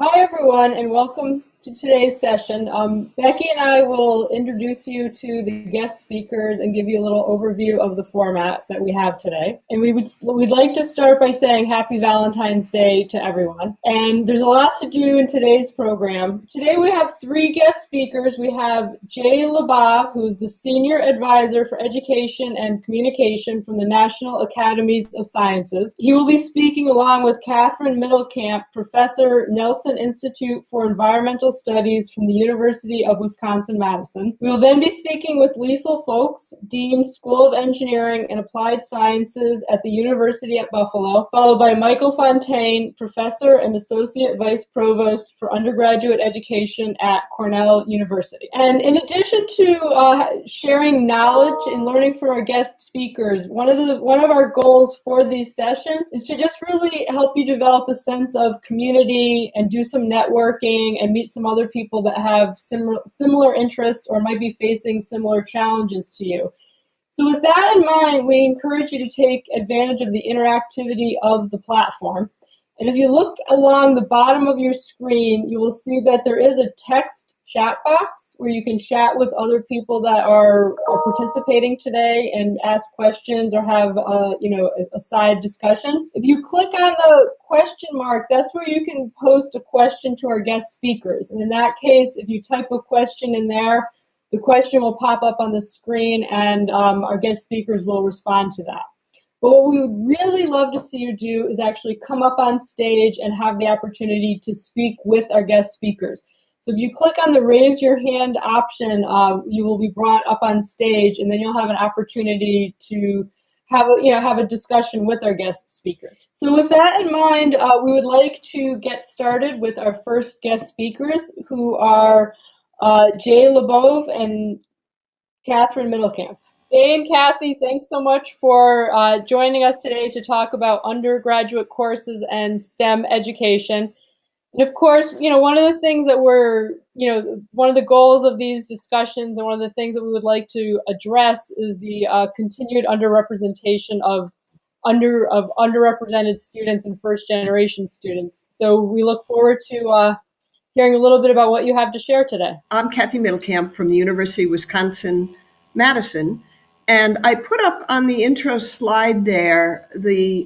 Hi, everyone, and welcome to today's session. Becky and I will introduce you to the guest speakers and give you a little overview of the format that we have today. And we'd like to start by saying Happy Valentine's Day to everyone. And there's a lot to do in today's program. Today we have three guest speakers. We have Jay Labov, who is the Senior Advisor for Education and Communication from the National Academies of Sciences. He will be speaking along with Catherine Middlecamp, Professor, Nelson Institute for Environmental Studies from the University of Wisconsin-Madison. We will then be speaking with Liesl Folks, Dean, School of Engineering and Applied Sciences at the University at Buffalo, followed by Michael Fontaine, Professor and Associate Vice Provost for Undergraduate Education at Cornell University. And in addition to sharing knowledge and learning from our guest speakers, one of our goals for these sessions is to just really help you develop a sense of community and do some networking and meet some other people that have similar interests or might be facing similar challenges to you. So with that in mind, we encourage you to take advantage of the interactivity of the platform. And if you look along the bottom of your screen, you will see that there is a text chat box where you can chat with other people that are participating today and ask questions or have a side discussion. If you click on the question mark, that's where you can post a question to our guest speakers. And in that case, if you type a question in there, the question will pop up on the screen and our guest speakers will respond to that. But what we would really love to see you do is actually come up on stage and have the opportunity to speak with our guest speakers. So if you click on the raise your hand option, you will be brought up on stage, and then you'll have an opportunity to have a discussion with our guest speakers. So with that in mind, we would like to get started with our first guest speakers, who are Jay Labov and Catherine Middlecamp. Jay and Kathy, thanks so much for joining us today to talk about undergraduate courses and STEM education. And of course, one of the things that one of the goals of these discussions and one of the things that we would like to address is the continued underrepresentation of underrepresented students and first-generation students. So we look forward to hearing a little bit about what you have to share today. I'm Kathy Middlecamp from the University of Wisconsin-Madison. And I put up on the intro slide there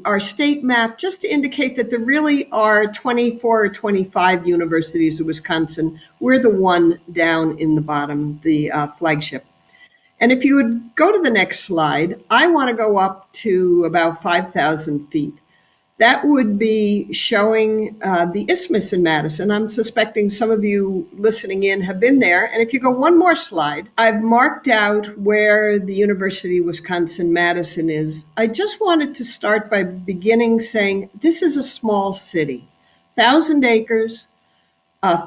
our state map just to indicate that there really are 24 or 25 universities of Wisconsin. We're the one down in the bottom, the flagship. And if you would go to the next slide, I want to go up to about 5,000 feet. That would be showing the Isthmus in Madison. I'm suspecting some of you listening in have been there. And if you go one more slide, I've marked out where the University of Wisconsin-Madison is. I just wanted to start by beginning saying this is a small city, 1,000 acres,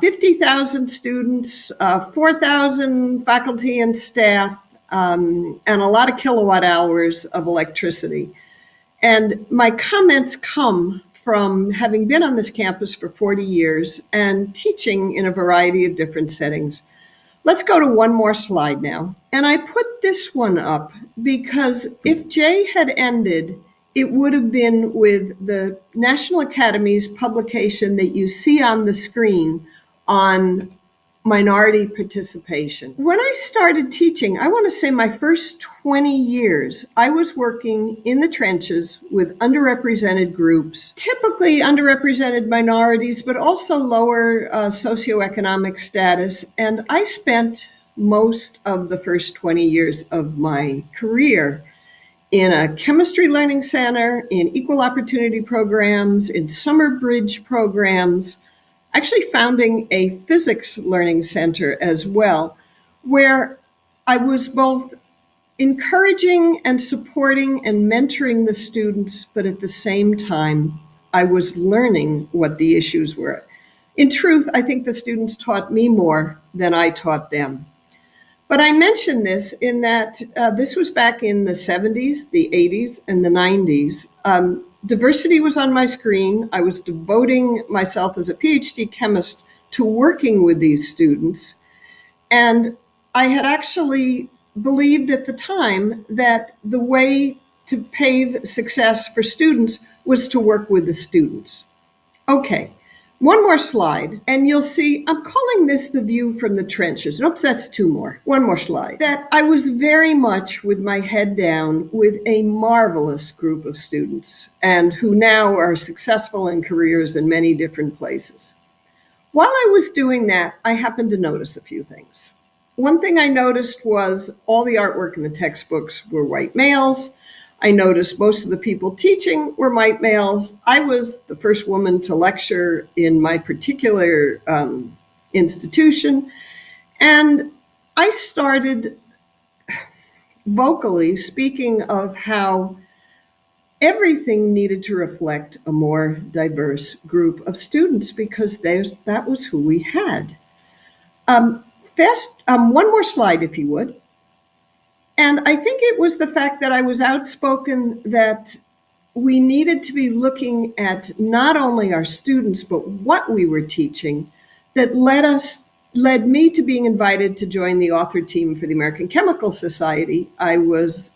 50,000 students, 4,000 faculty and staff, and a lot of kilowatt hours of electricity. And my comments come from having been on this campus for 40 years and teaching in a variety of different settings. Let's go to one more slide now. And I put this one up because if Jay had ended, it would have been with the National Academy's publication that you see on the screen on minority participation. When I started teaching, I want to say my first 20 years, I was working in the trenches with underrepresented groups, typically underrepresented minorities, but also lower socioeconomic status. And I spent most of the first 20 years of my career in a chemistry learning center, in equal opportunity programs, in summer bridge programs, actually founding a physics learning center as well, where I was both encouraging and supporting and mentoring the students, but at the same time, I was learning what the issues were. In truth, I think the students taught me more than I taught them. But I mention this in that this was back in the 70s, the 80s, and the 90s. Diversity was on my screen. I was devoting myself as a PhD chemist to working with these students. And I had actually believed at the time that the way to pave success for students was to work with the students. Okay, One more slide, and you'll see I'm calling this the view from the trenches. Oops, that's two more. One more slide. That I was very much with my head down with a marvelous group of students and who now are successful in careers in many different places. While I was doing that, I happened to notice a few things. One thing I noticed was all the artwork in the textbooks were white males. I noticed most of the people teaching were white males. I was the first woman to lecture in my particular institution. And I started vocally speaking of how everything needed to reflect a more diverse group of students because that was who we had. One more slide, if you would. And I think it was the fact that I was outspoken that we needed to be looking at not only our students, but what we were teaching that led me to being invited to join the author team for the American Chemical Society. I was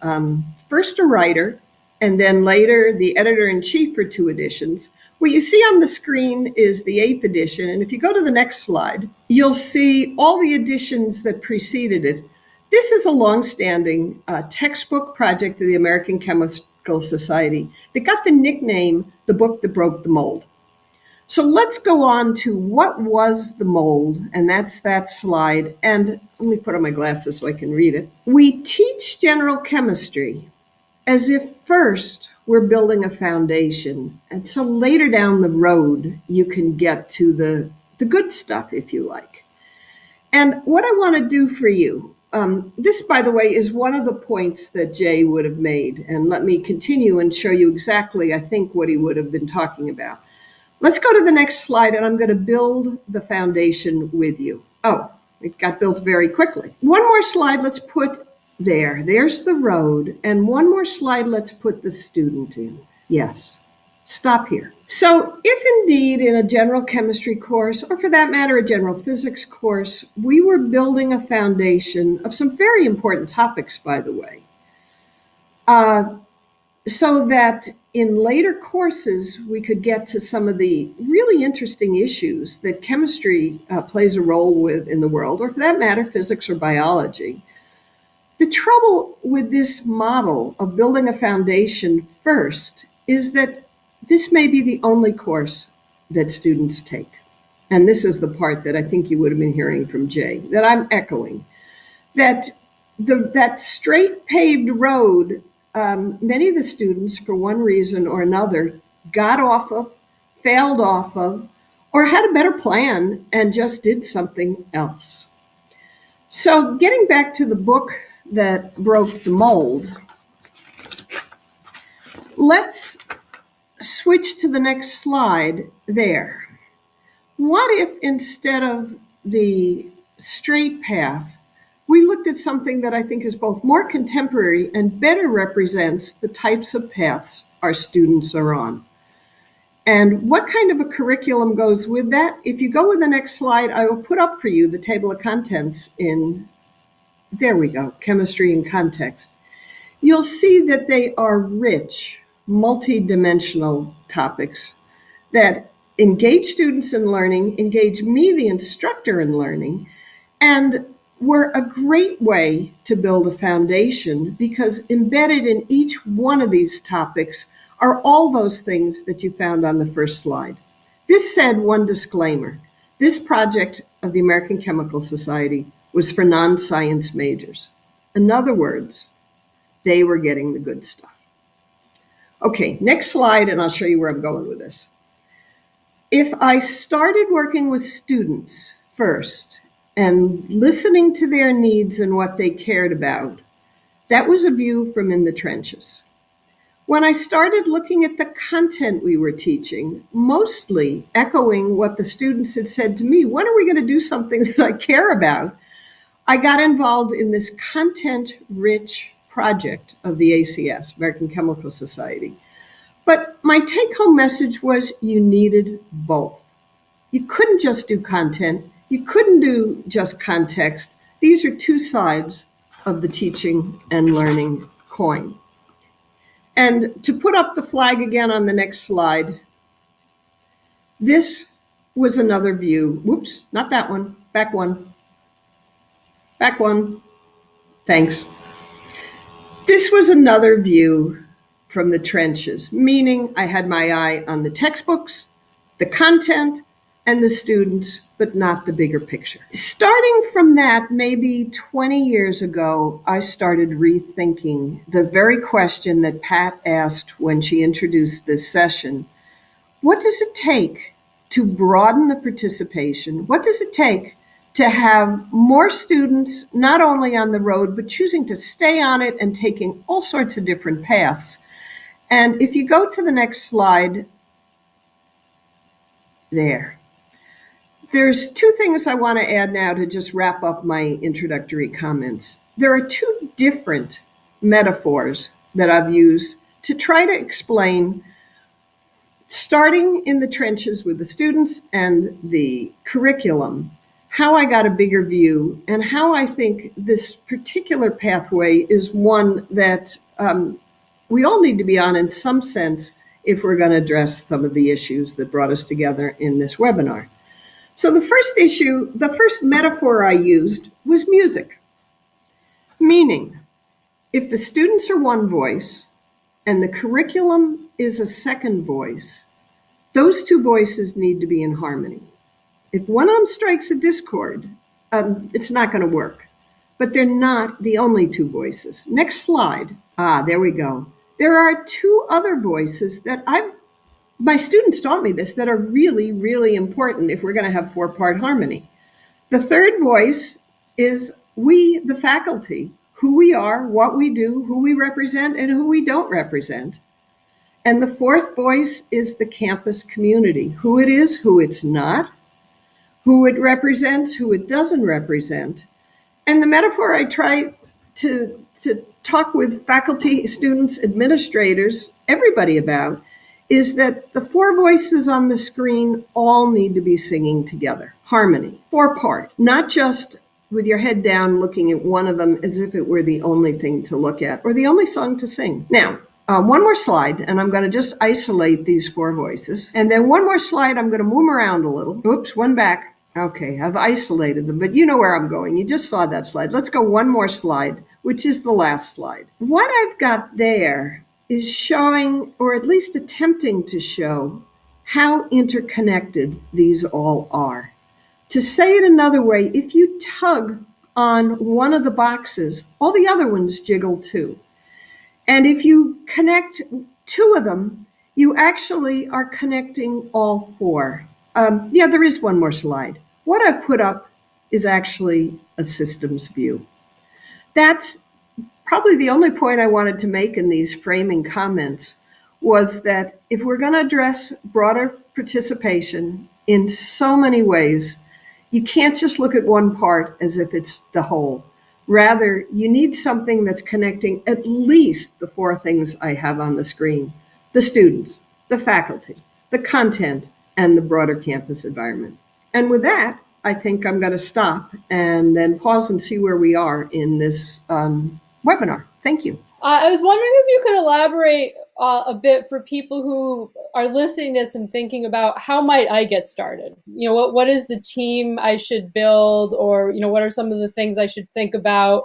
first a writer and then later the editor-in-chief for 2 editions. What you see on the screen is the 8th edition. And if you go to the next slide, you'll see all the editions that preceded it. This is a longstanding textbook project of the American Chemical Society that got the nickname, the book that broke the mold. So let's go on to what was the mold, and that's that slide. And let me put on my glasses so I can read it. We teach general chemistry as if first we're building a foundation, and so later down the road you can get to the good stuff, if you like. And what I want to do for you, this, by the way, is one of the points that Jay would have made. And let me continue and show you exactly, I think, what he would have been talking about. Let's go to the next slide, and I'm going to build the foundation with you. Oh, it got built very quickly. One more slide, let's put there. There's the road. And one more slide, let's put the student in. Yes. Stop here. So if indeed in a general chemistry course, or for that matter, a general physics course, we were building a foundation of some very important topics, by the way, so that in later courses, we could get to some of the really interesting issues that chemistry plays a role with in the world, or for that matter, physics or biology. The trouble with this model of building a foundation first is that this may be the only course that students take. And this is the part that I think you would have been hearing from Jay, that I'm echoing. That straight paved road, many of the students, for one reason or another, got off of, failed off of, or had a better plan and just did something else. So getting back to the book that broke the mold, let's switch to the next slide there. What if instead of the straight path, we looked at something that I think is both more contemporary and better represents the types of paths our students are on? And what kind of a curriculum goes with that? If you go with the next slide, I will put up for you the table of contents in, there we go, chemistry in context. You'll see that they are rich, multi-dimensional topics that engage students in learning, engage me, the instructor, in learning, and were a great way to build a foundation because embedded in each one of these topics are all those things that you found on the first slide. This said, one disclaimer. This project of the American Chemical Society was for non-science majors. In other words, they were getting the good stuff. Okay, next slide, and I'll show you where I'm going with this. If I started working with students first and listening to their needs and what they cared about, that was a view from in the trenches. When I started looking at the content we were teaching, mostly echoing what the students had said to me, when are we going to do something that I care about? I got involved in this content-rich project of the ACS, American Chemical Society. But my take-home message was you needed both. You couldn't just do content. You couldn't do just context. These are two sides of the teaching and learning coin. And to put up the flag again on the next slide, this was another view. Whoops, not that one. Back one. Back one. Thanks. This was another view from the trenches, meaning I had my eye on the textbooks, the content, and the students, but not the bigger picture. Starting from that, maybe 20 years ago, I started rethinking the very question that Pat asked when she introduced this session. What does it take to broaden the participation? What does it take to have more students not only on the road, but choosing to stay on it and taking all sorts of different paths? And if you go to the next slide, there's two things I want to add now to just wrap up my introductory comments. There are two different metaphors that I've used to try to explain, starting in the trenches with the students and the curriculum, how I got a bigger view and how I think this particular pathway is one that we all need to be on in some sense if we're going to address some of the issues that brought us together in this webinar. So the first metaphor I used was music, meaning if the students are one voice and the curriculum is a second voice, those two voices need to be in harmony. If one of them strikes a discord, it's not going to work. But they're not the only two voices. Next slide. There we go. There are two other voices that my students taught me this, that are really, really important if we're going to have four-part harmony. The third voice is we, the faculty, who we are, what we do, who we represent, and who we don't represent. And the fourth voice is the campus community, who it is, who it's not, who it represents, who it doesn't represent. And the metaphor I try to talk with faculty, students, administrators, everybody about is that the four voices on the screen all need to be singing together. Harmony, four-part, not just with your head down looking at one of them as if it were the only thing to look at or the only song to sing. Now, one more slide, and I'm going to just isolate these four voices. And then one more slide, I'm going to move around a little. Oops, one back. Okay, I've isolated them, but you know where I'm going. You just saw that slide. Let's go one more slide, which is the last slide. What I've got there is showing, or at least attempting to show, how interconnected these all are. To say it another way, if you tug on one of the boxes, all the other ones jiggle too. And if you connect two of them, you actually are connecting all four. There is one more slide. What I put up is actually a systems view. That's probably the only point I wanted to make in these framing comments, was that if we're going to address broader participation in so many ways, you can't just look at one part as if it's the whole. Rather, you need something that's connecting at least the four things I have on the screen: the students, the faculty, the content, and the broader campus environment. And with that, I think I'm going to stop and then pause and see where we are in this webinar. Thank you. I was wondering if you could elaborate a bit for people who are listening to this and thinking about how might I get started? You know, what is the team I should build, or, you know, what are some of the things I should think about,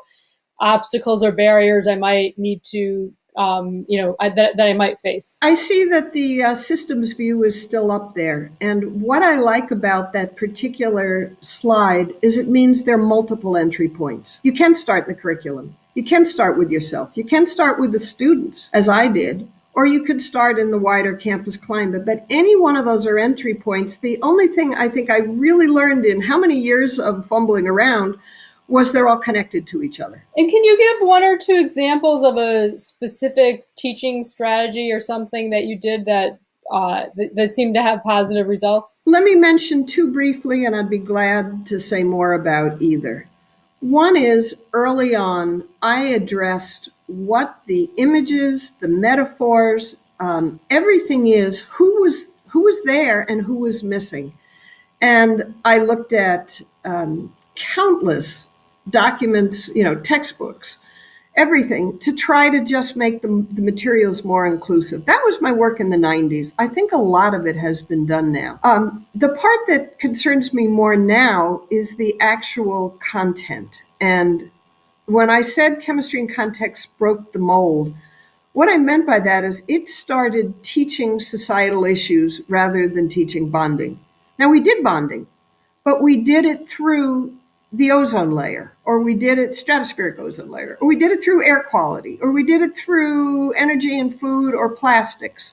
obstacles or barriers I might need to, that I might face? I see that the systems view is still up there. And what I like about that particular slide is it means there are multiple entry points. You can start in the curriculum. You can start with yourself. You can start with the students, as I did, or you could start in the wider campus climate. But any one of those are entry points. The only thing I think I really learned in how many years of fumbling around was they're all connected to each other. And can you give one or two examples of a specific teaching strategy or something that you did that seemed to have positive results? Let me mention two briefly, and I'd be glad to say more about either. One is, early on, I addressed what the images, the metaphors, everything is, who was there and who was missing. And I looked at countless documents, textbooks, everything to try to just make the materials more inclusive. That was my work in the 90s. I think a lot of it has been done now. The part that concerns me more now is the actual content. And when I said chemistry in context broke the mold, what I meant by that is it started teaching societal issues rather than teaching bonding. Now, we did bonding, but we did it through the ozone layer, or we did it stratospheric ozone layer, or we did it through air quality, or we did it through energy and food or plastics.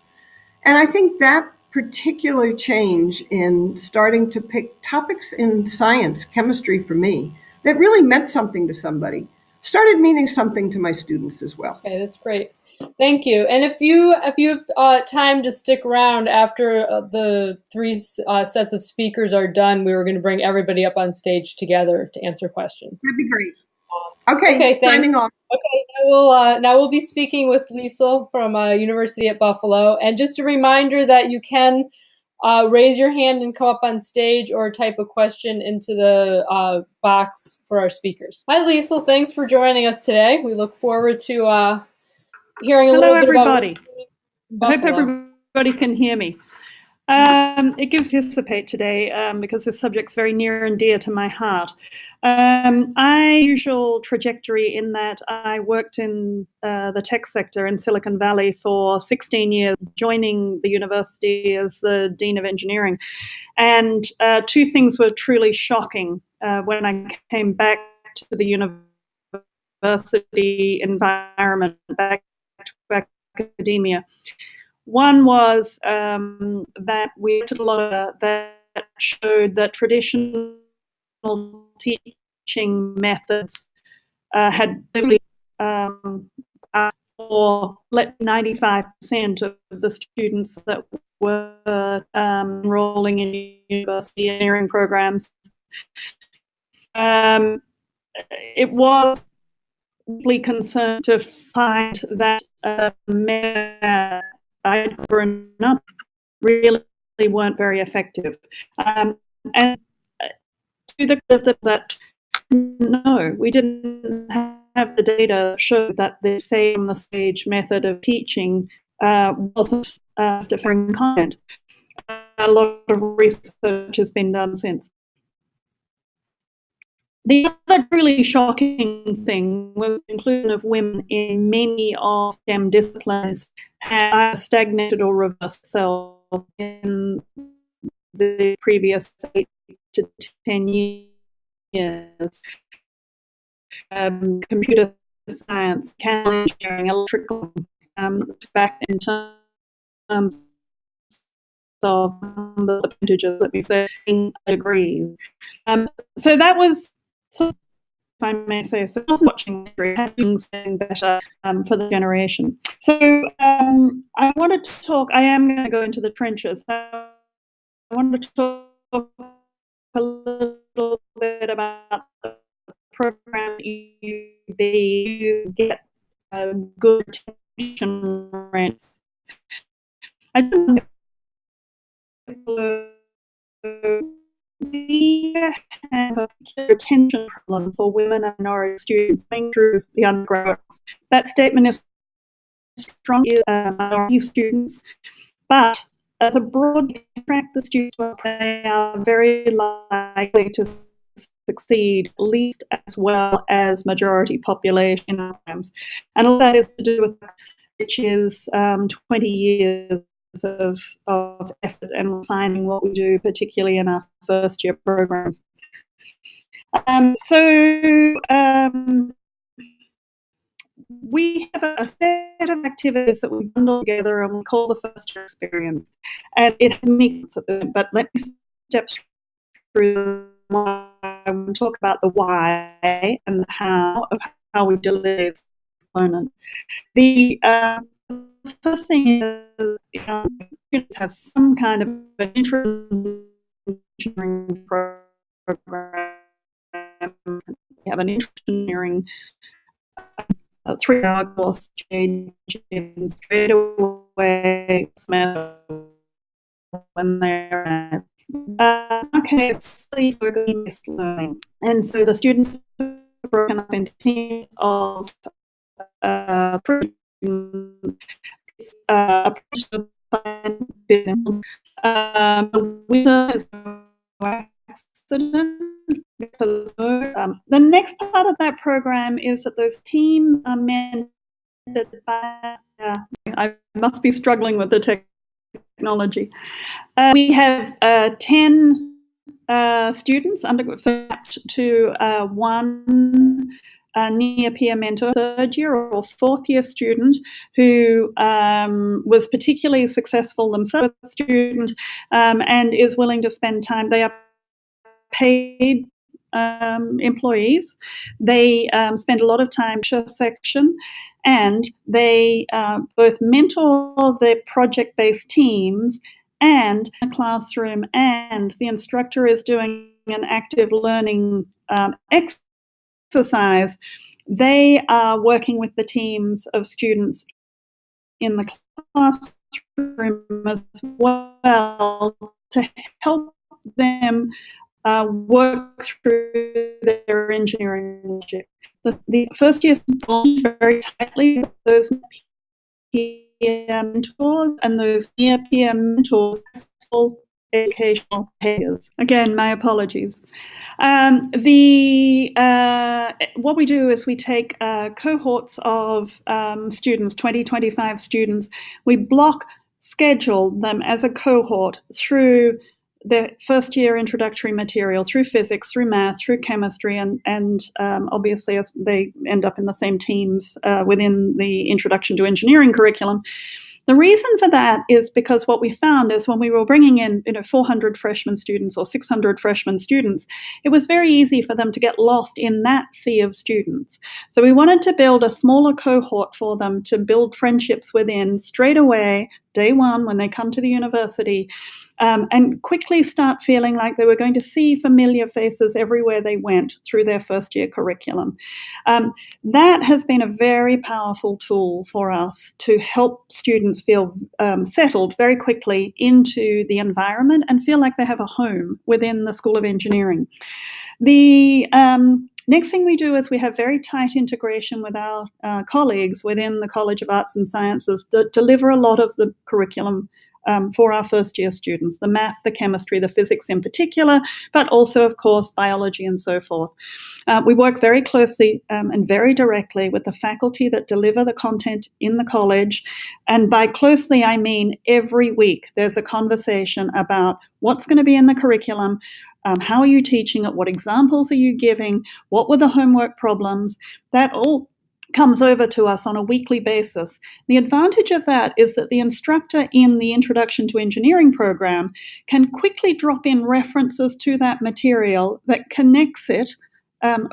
And I think that particular change in starting to pick topics in science, chemistry for me, that really meant something to somebody, started meaning something to my students as well. Okay, that's great. Thank you. And if you have time to stick around after the three sets of speakers are done, we were going to bring everybody up on stage together to answer questions. That'd be great. Okay, thanks. signing off. Okay, now we'll be speaking with Liesl from University at Buffalo. And just a reminder that you can raise your hand and come up on stage or type a question into the box for our speakers. Hi, Liesl. Thanks for joining us today. We look forward to hearing a little bit everybody. About I hope everybody can hear me. It gives me to participate today because this subject's very near and dear to my heart. My usual trajectory in that I worked in the tech sector in Silicon Valley for 16 years, joining the university as the Dean of Engineering. And two things were truly shocking when I came back to the university environment, back to academia. One was that we did a lot of that showed that traditional teaching methods had really for 95% of the students that were enrolling in university engineering programs. It was deeply concerned to find that really weren't very effective. And to the that no, we didn't have the data show that the say on the stage method of teaching wasn't differing content. A lot of research has been done since. The other really shocking thing was the inclusion of women in many of STEM disciplines had stagnated or reversed itself in the previous 8 to 10 years. Computer science, chemical engineering, electrical, back in terms of the percentages, let me say, in degrees. So that was, if I may say so, I was watching things getting better for the generation. So I wanted to talk, I am going to go into the trenches. I wanted to talk a little bit about the program you get good retention rates. I don't know. We have a retention problem for women and minority students going through the undergraduate. That statement is strong in minority students, but as a broad track, the students they are very likely to succeed at least as well as majority population outcomes. And all that is to do with which is 20 years of effort and refining what we do, particularly in our first year programs. We have a set of activities that we bundle together and we call the first year experience. And it has meetings at them, but let me step through and talk about the why and the how of how we deliver this component. The first thing is students have some kind of an engineering program. We have an engineering 3-hour course changes straight away when they're okay, it's focused learning. And so the students are broken up into teams of it's a is no accident because the next part of that program is that those teams are mentored by. I must be struggling with the technology. We have 10 students mapped to one near peer mentor, third year or fourth year student who was particularly successful themselves, student, and is willing to spend time. They are paid employees. They spend a lot of time in section, and they both mentor the project-based teams and the classroom, and the instructor is doing an active learning exercise. They are working with the teams of students in the classroom as well to help them work through their engineering logic. The first year bond very tightly with those peer mentors and those near peer mentors, full educational behaviors. Again, my apologies. What we do is we take cohorts of students, 20, 25 students. We block schedule them as a cohort through the first year introductory material, through physics, through math, through chemistry, and obviously as they end up in the same teams within the Introduction to Engineering curriculum. The reason for that is because what we found is when we were bringing in 400 freshman students or 600 freshman students, it was very easy for them to get lost in that sea of students. So we wanted to build a smaller cohort for them to build friendships within straight away, day one when they come to the university, and quickly start feeling like they were going to see familiar faces everywhere they went through their first year curriculum. That has been a very powerful tool for us to help students feel settled very quickly into the environment and feel like they have a home within the School of Engineering. The next thing we do is we have very tight integration with our colleagues within the College of Arts and Sciences that deliver a lot of the curriculum for our first year students, the math, the chemistry, the physics in particular, but also, of course, biology and so forth. We work very closely and very directly with the faculty that deliver the content in the college. And by closely, I mean every week there's a conversation about what's going to be in the curriculum, how are you teaching it, what examples are you giving, what were the homework problems. That all comes over to us on a weekly basis. The advantage of that is that the instructor in the Introduction to Engineering program can quickly drop in references to that material that connects it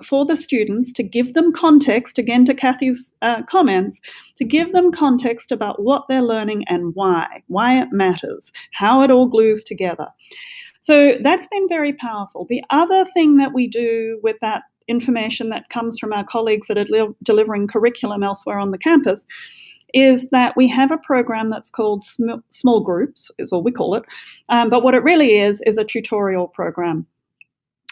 for the students to give them context, again to Kathy's comments, to give them context about what they're learning and why it matters, how it all glues together. So that's been very powerful. The other thing that we do with that information that comes from our colleagues that are delivering curriculum elsewhere on the campus is that we have a program that's called small groups, is all we call it. But what it really is a tutorial program.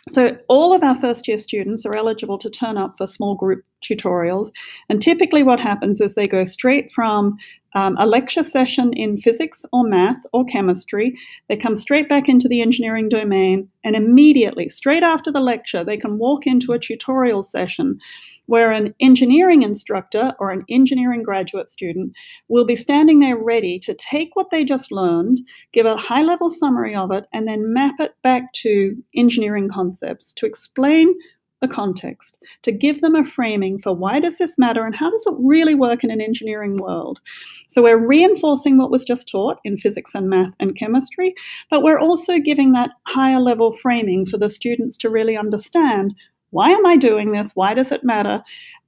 So all of our first year students are eligible to turn up for small group tutorials. And typically what happens is they go straight from a lecture session in physics or math or chemistry. They come straight back into the engineering domain, and immediately, straight after the lecture, they can walk into a tutorial session where an engineering instructor or an engineering graduate student will be standing there ready to take what they just learned, give a high-level summary of it, and then map it back to engineering concepts to explain the context, to give them a framing for why does this matter and how does it really work in an engineering world. So we're reinforcing what was just taught in physics and math and chemistry, but we're also giving that higher level framing for the students to really understand, why am I doing this? Why does it matter?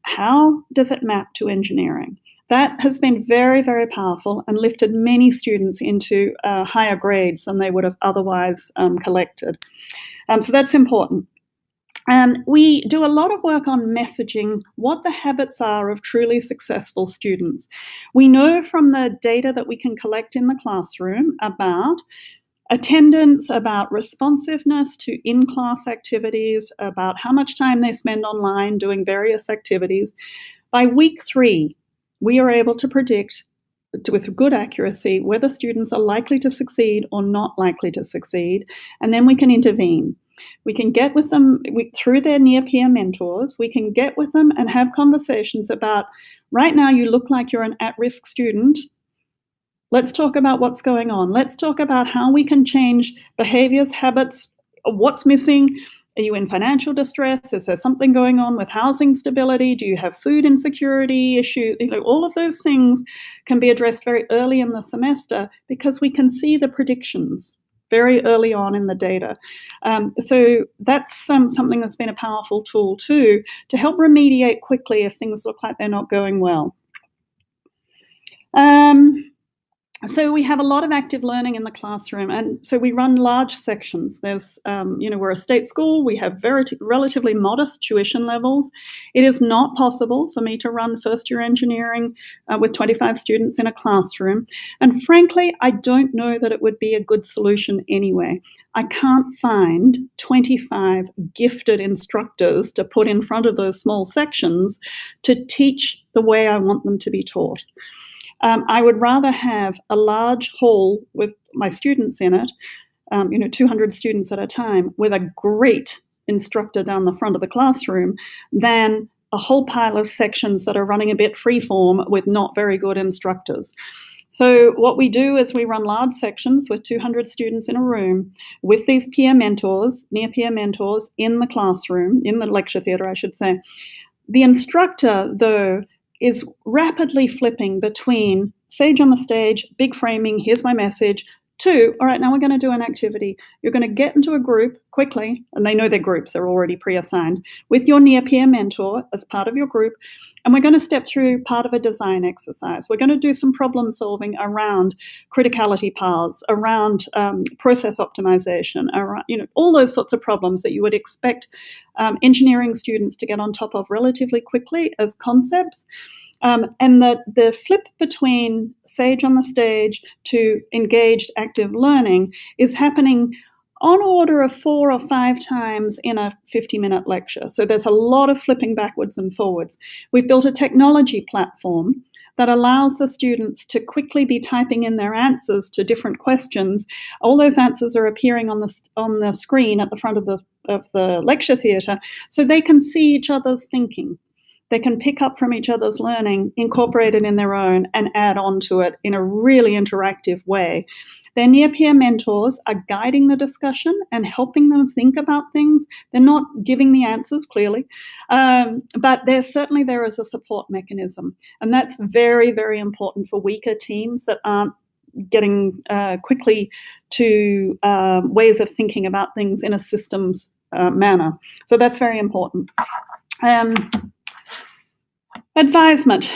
How does it map to engineering? That has been very, very powerful and lifted many students into higher grades than they would have otherwise collected. So that's important. We do a lot of work on messaging what the habits are of truly successful students. We know from the data that we can collect in the classroom about attendance, about responsiveness to in-class activities, about how much time they spend online doing various activities. By week 3, we are able to predict with good accuracy whether students are likely to succeed or not likely to succeed, and then we can intervene. We can get with them through their near-peer mentors. We can get with them and have conversations about, right now you look like you're an at-risk student. Let's talk about what's going on. Let's talk about how we can change behaviors, habits, what's missing. Are you in financial distress? Is there something going on with housing stability? Do you have food insecurity issues? All of those things can be addressed very early in the semester because we can see the predictions very early on in the data. So that's something that's been a powerful tool too, to help remediate quickly if things look like they're not going well. So we have a lot of active learning in the classroom, and so we run large sections. There's, we're a state school. We have relatively modest tuition levels. It is not possible for me to run first-year engineering with 25 students in a classroom, and frankly, I don't know that it would be a good solution anyway. I can't find 25 gifted instructors to put in front of those small sections to teach the way I want them to be taught. I would rather have a large hall with my students in it, 200 students at a time, with a great instructor down the front of the classroom, than a whole pile of sections that are running a bit freeform with not very good instructors. So what we do is we run large sections with 200 students in a room with these peer mentors, near-peer mentors, in the classroom, in the lecture theatre, I should say. The instructor, though, is rapidly flipping between sage on the stage, big framing, here's my message, to, all right, now we're going to do an activity. You're going to get into a group quickly, and they know their groups, they're already pre-assigned, with your near-peer mentor as part of your group, and we're going to step through part of a design exercise. We're going to do some problem solving around criticality paths, around process optimization, around, all those sorts of problems that you would expect engineering students to get on top of relatively quickly as concepts. And the flip between sage on the stage to engaged active learning is happening on order of 4 or 5 times in a 50-minute lecture. So there's a lot of flipping backwards and forwards. We've built a technology platform that allows the students to quickly be typing in their answers to different questions. All those answers are appearing on the screen at the front of the lecture theatre, so they can see each other's thinking. They can pick up from each other's learning, incorporate it in their own, and add on to it in a really interactive way. Their near-peer mentors are guiding the discussion and helping them think about things. They're not giving the answers, clearly, but they're certainly there as a support mechanism. And that's very, very important for weaker teams that aren't getting quickly to ways of thinking about things in a systems manner. So that's very important. Advisement.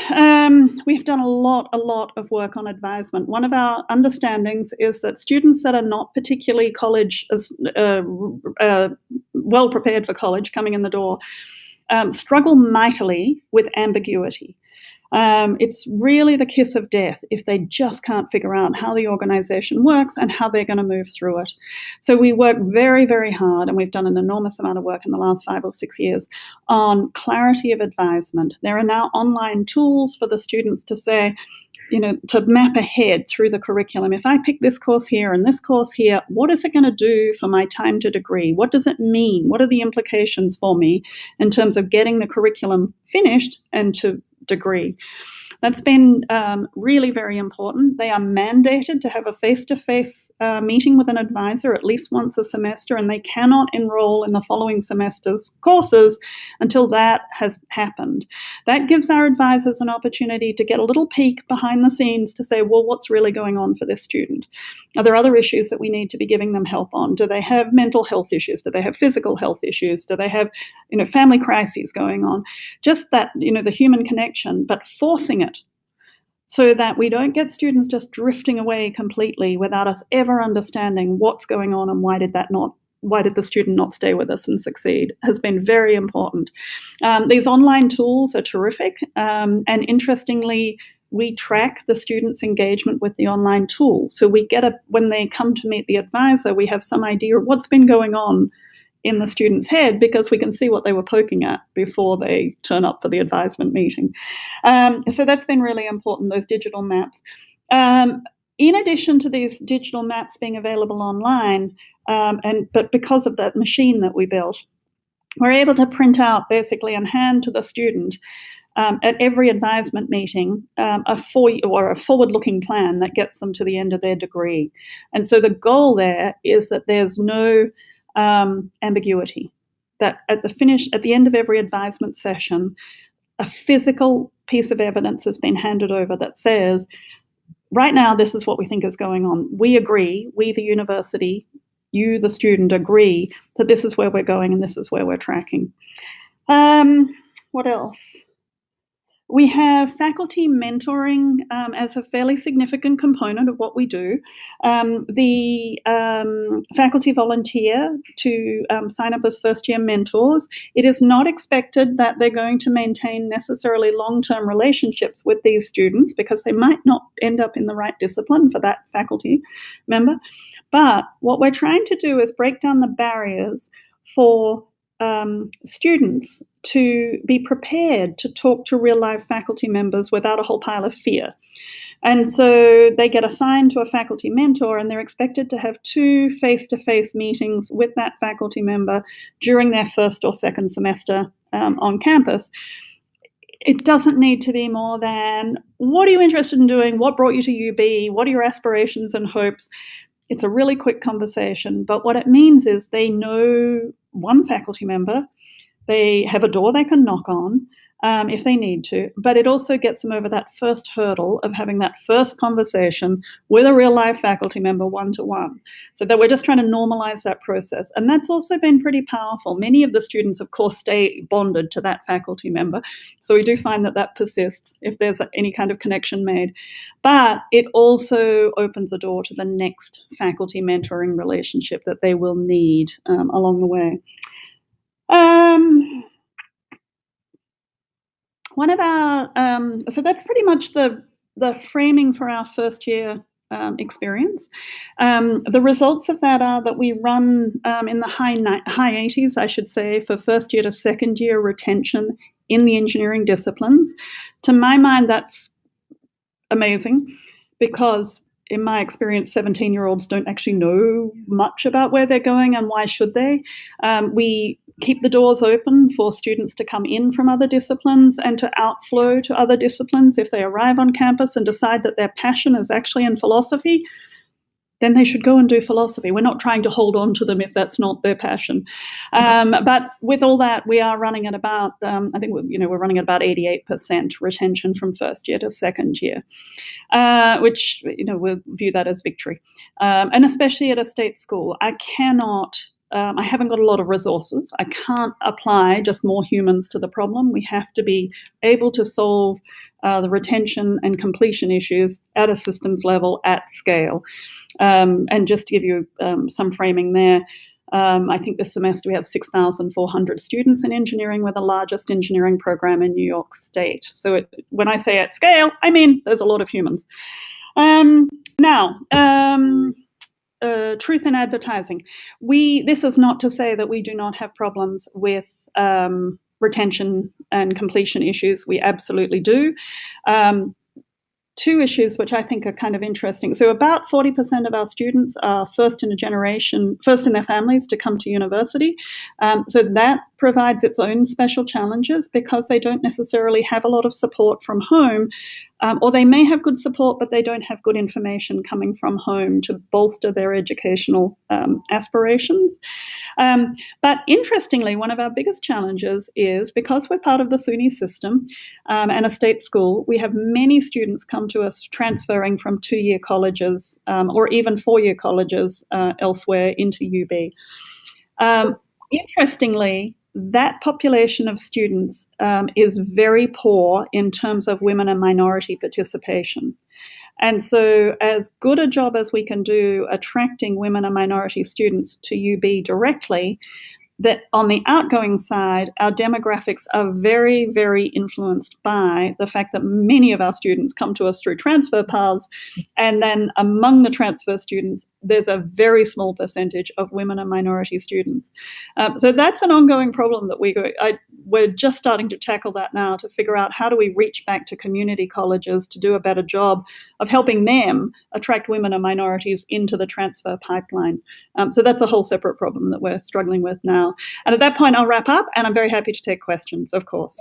We've done a lot of work on advisement. One of our understandings is that students that are not particularly well prepared for college coming in the door struggle mightily with ambiguity. It's really the kiss of death if they just can't figure out how the organization works and how they're going to move through it. So we work very, very hard, and we've done an enormous amount of work in the last 5 or 6 years on clarity of advisement. There are now online tools for the students to say, to map ahead through the curriculum. If I pick this course here and this course here, what is it going to do for my time to degree? What does it mean? What are the implications for me in terms of getting the curriculum finished and to degree? That's been really very important. They are mandated to have a face-to-face meeting with an advisor at least once a semester, and they cannot enroll in the following semester's courses until that has happened. That gives our advisors an opportunity to get a little peek behind the scenes to say, well, what's really going on for this student? Are there other issues that we need to be giving them help on? Do they have mental health issues? Do they have physical health issues? Do they have, family crises going on? Just that, the human connection, but forcing it so that we don't get students just drifting away completely without us ever understanding what's going on and why did the student not stay with us and succeed, has been very important. These online tools are terrific, and interestingly, we track the students' engagement with the online tool. So we get when they come to meet the advisor, we have some idea of what's been going on in the student's head because we can see what they were poking at before they turn up for the advisement meeting. So that's been really important, those digital maps. In addition to these digital maps being available online, but because of that machine that we built, we're able to print out basically and hand to the student at every advisement meeting a forward-looking plan that gets them to the end of their degree. And so the goal there is that there's no ambiguity, that at the end of every advisement session, a physical piece of evidence has been handed over that says, right now, this is what we think is going on. We agree, we, the university, you, the student, agree that this is where we're going and this is where we're tracking. What else? We have faculty mentoring as a fairly significant component of what we do. The faculty volunteer to sign up as first-year mentors. It is not expected that they're going to maintain necessarily long-term relationships with these students because they might not end up in the right discipline for that faculty member. But what we're trying to do is break down the barriers for students to be prepared to talk to real life faculty members without a whole pile of fear. And so they get assigned to a faculty mentor and they're expected to have 2 face-to-face meetings with that faculty member during their first or second semester on campus. It doesn't need to be more than, what are you interested in doing? What brought you to UB? What are your aspirations and hopes? It's a really quick conversation, but what it means is they know one faculty member, they have a door they can knock on if they need to, but it also gets them over that first hurdle of having that first conversation with a real life faculty member one-to-one. So that we're just trying to normalize that process. And that's also been pretty powerful. Many of the students, of course, stay bonded to that faculty member. So we do find that that persists if there's any kind of connection made. But it also opens a door to the next faculty mentoring relationship that they will need along the way. One of our, so that's pretty much the framing for our first year experience. The results of that are that we run in the high 80s, I should say, for first year to second year retention in the engineering disciplines. To my mind, that's amazing because in my experience, 17-year-olds don't actually know much about where they're going and why should they. We keep the doors open for students to come in from other disciplines and to outflow to other disciplines. If they arrive on campus and decide that their passion is actually in philosophy, then they should go and do philosophy. We're not trying to hold on to them if that's not their passion. But with all that, we are running at about, I think we're running at about 88% retention from first year to second year, which we'll view that as victory. And especially at a state school, I haven't got a lot of resources. I can't apply just more humans to the problem. We have to be able to solve the retention and completion issues at a systems level at scale. And just to give you some framing there, I think this semester we have 6,400 students in engineering. We're the largest engineering program in New York State. So when I say at scale, I mean there's a lot of humans. Truth in advertising. This is not to say that we do not have problems with retention and completion issues. We absolutely do. 2 issues which I think are kind of interesting. So about 40% of our students are first in their families to come to university. So that provides its own special challenges because they don't necessarily have a lot of support from home, or they may have good support, but they don't have good information coming from home to bolster their educational aspirations. But interestingly, one of our biggest challenges is because we're part of the SUNY system and a state school, we have many students come to us transferring from 2-year colleges or even 4-year colleges elsewhere into UB. Interestingly, that population of students is very poor in terms of women and minority participation. And so as good a job as we can do attracting women and minority students to UB directly, that on the outgoing side, our demographics are very, very influenced by the fact that many of our students come to us through transfer paths. And then among the transfer students, there's a very small percentage of women and minority students. So that's an ongoing problem that we're just starting to tackle that now, to figure out how do we reach back to community colleges to do a better job of helping them attract women and minorities into the transfer pipeline. So that's a whole separate problem that we're struggling with now. And at that point, I'll wrap up, and I'm very happy to take questions, of course.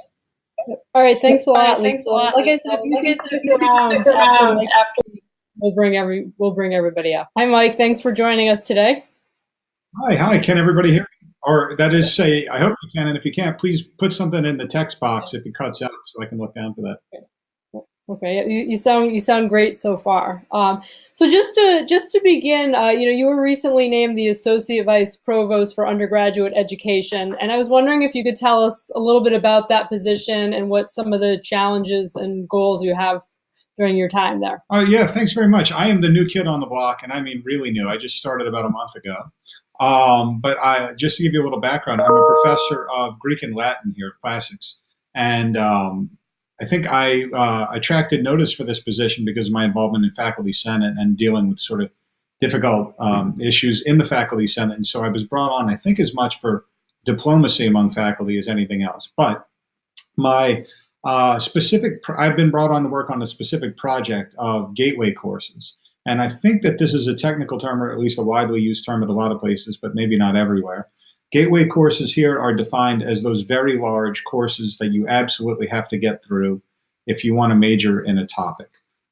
All right, thanks a lot, Lisa. Like I said, if you can stick around after, we'll bring everybody up. Hi, Mike. Thanks for joining us today. Hi. Can everybody hear me? Or that is, say, I hope you can. And if you can't, please put something in the text box if it cuts out, so I can look down for that. Okay, you sound great so far. So just to begin, you were recently named the Associate Vice Provost for Undergraduate Education, and I was wondering if you could tell us a little bit about that position and what some of the challenges and goals you have during your time there. Yeah, thanks very much. I am the new kid on the block, and I mean really new. I just started about a month ago. But just to give you a little background, I'm a professor of Greek and Latin here at Classics, and I think I attracted notice for this position because of my involvement in Faculty Senate and dealing with sort of difficult issues in the Faculty Senate. And so I was brought on, I think, as much for diplomacy among faculty as anything else. But my I've been brought on to work on a specific project of gateway courses. And I think that this is a technical term, or at least a widely used term at a lot of places, but maybe not everywhere. Gateway courses here are defined as those very large courses that you absolutely have to get through if you want to major in a topic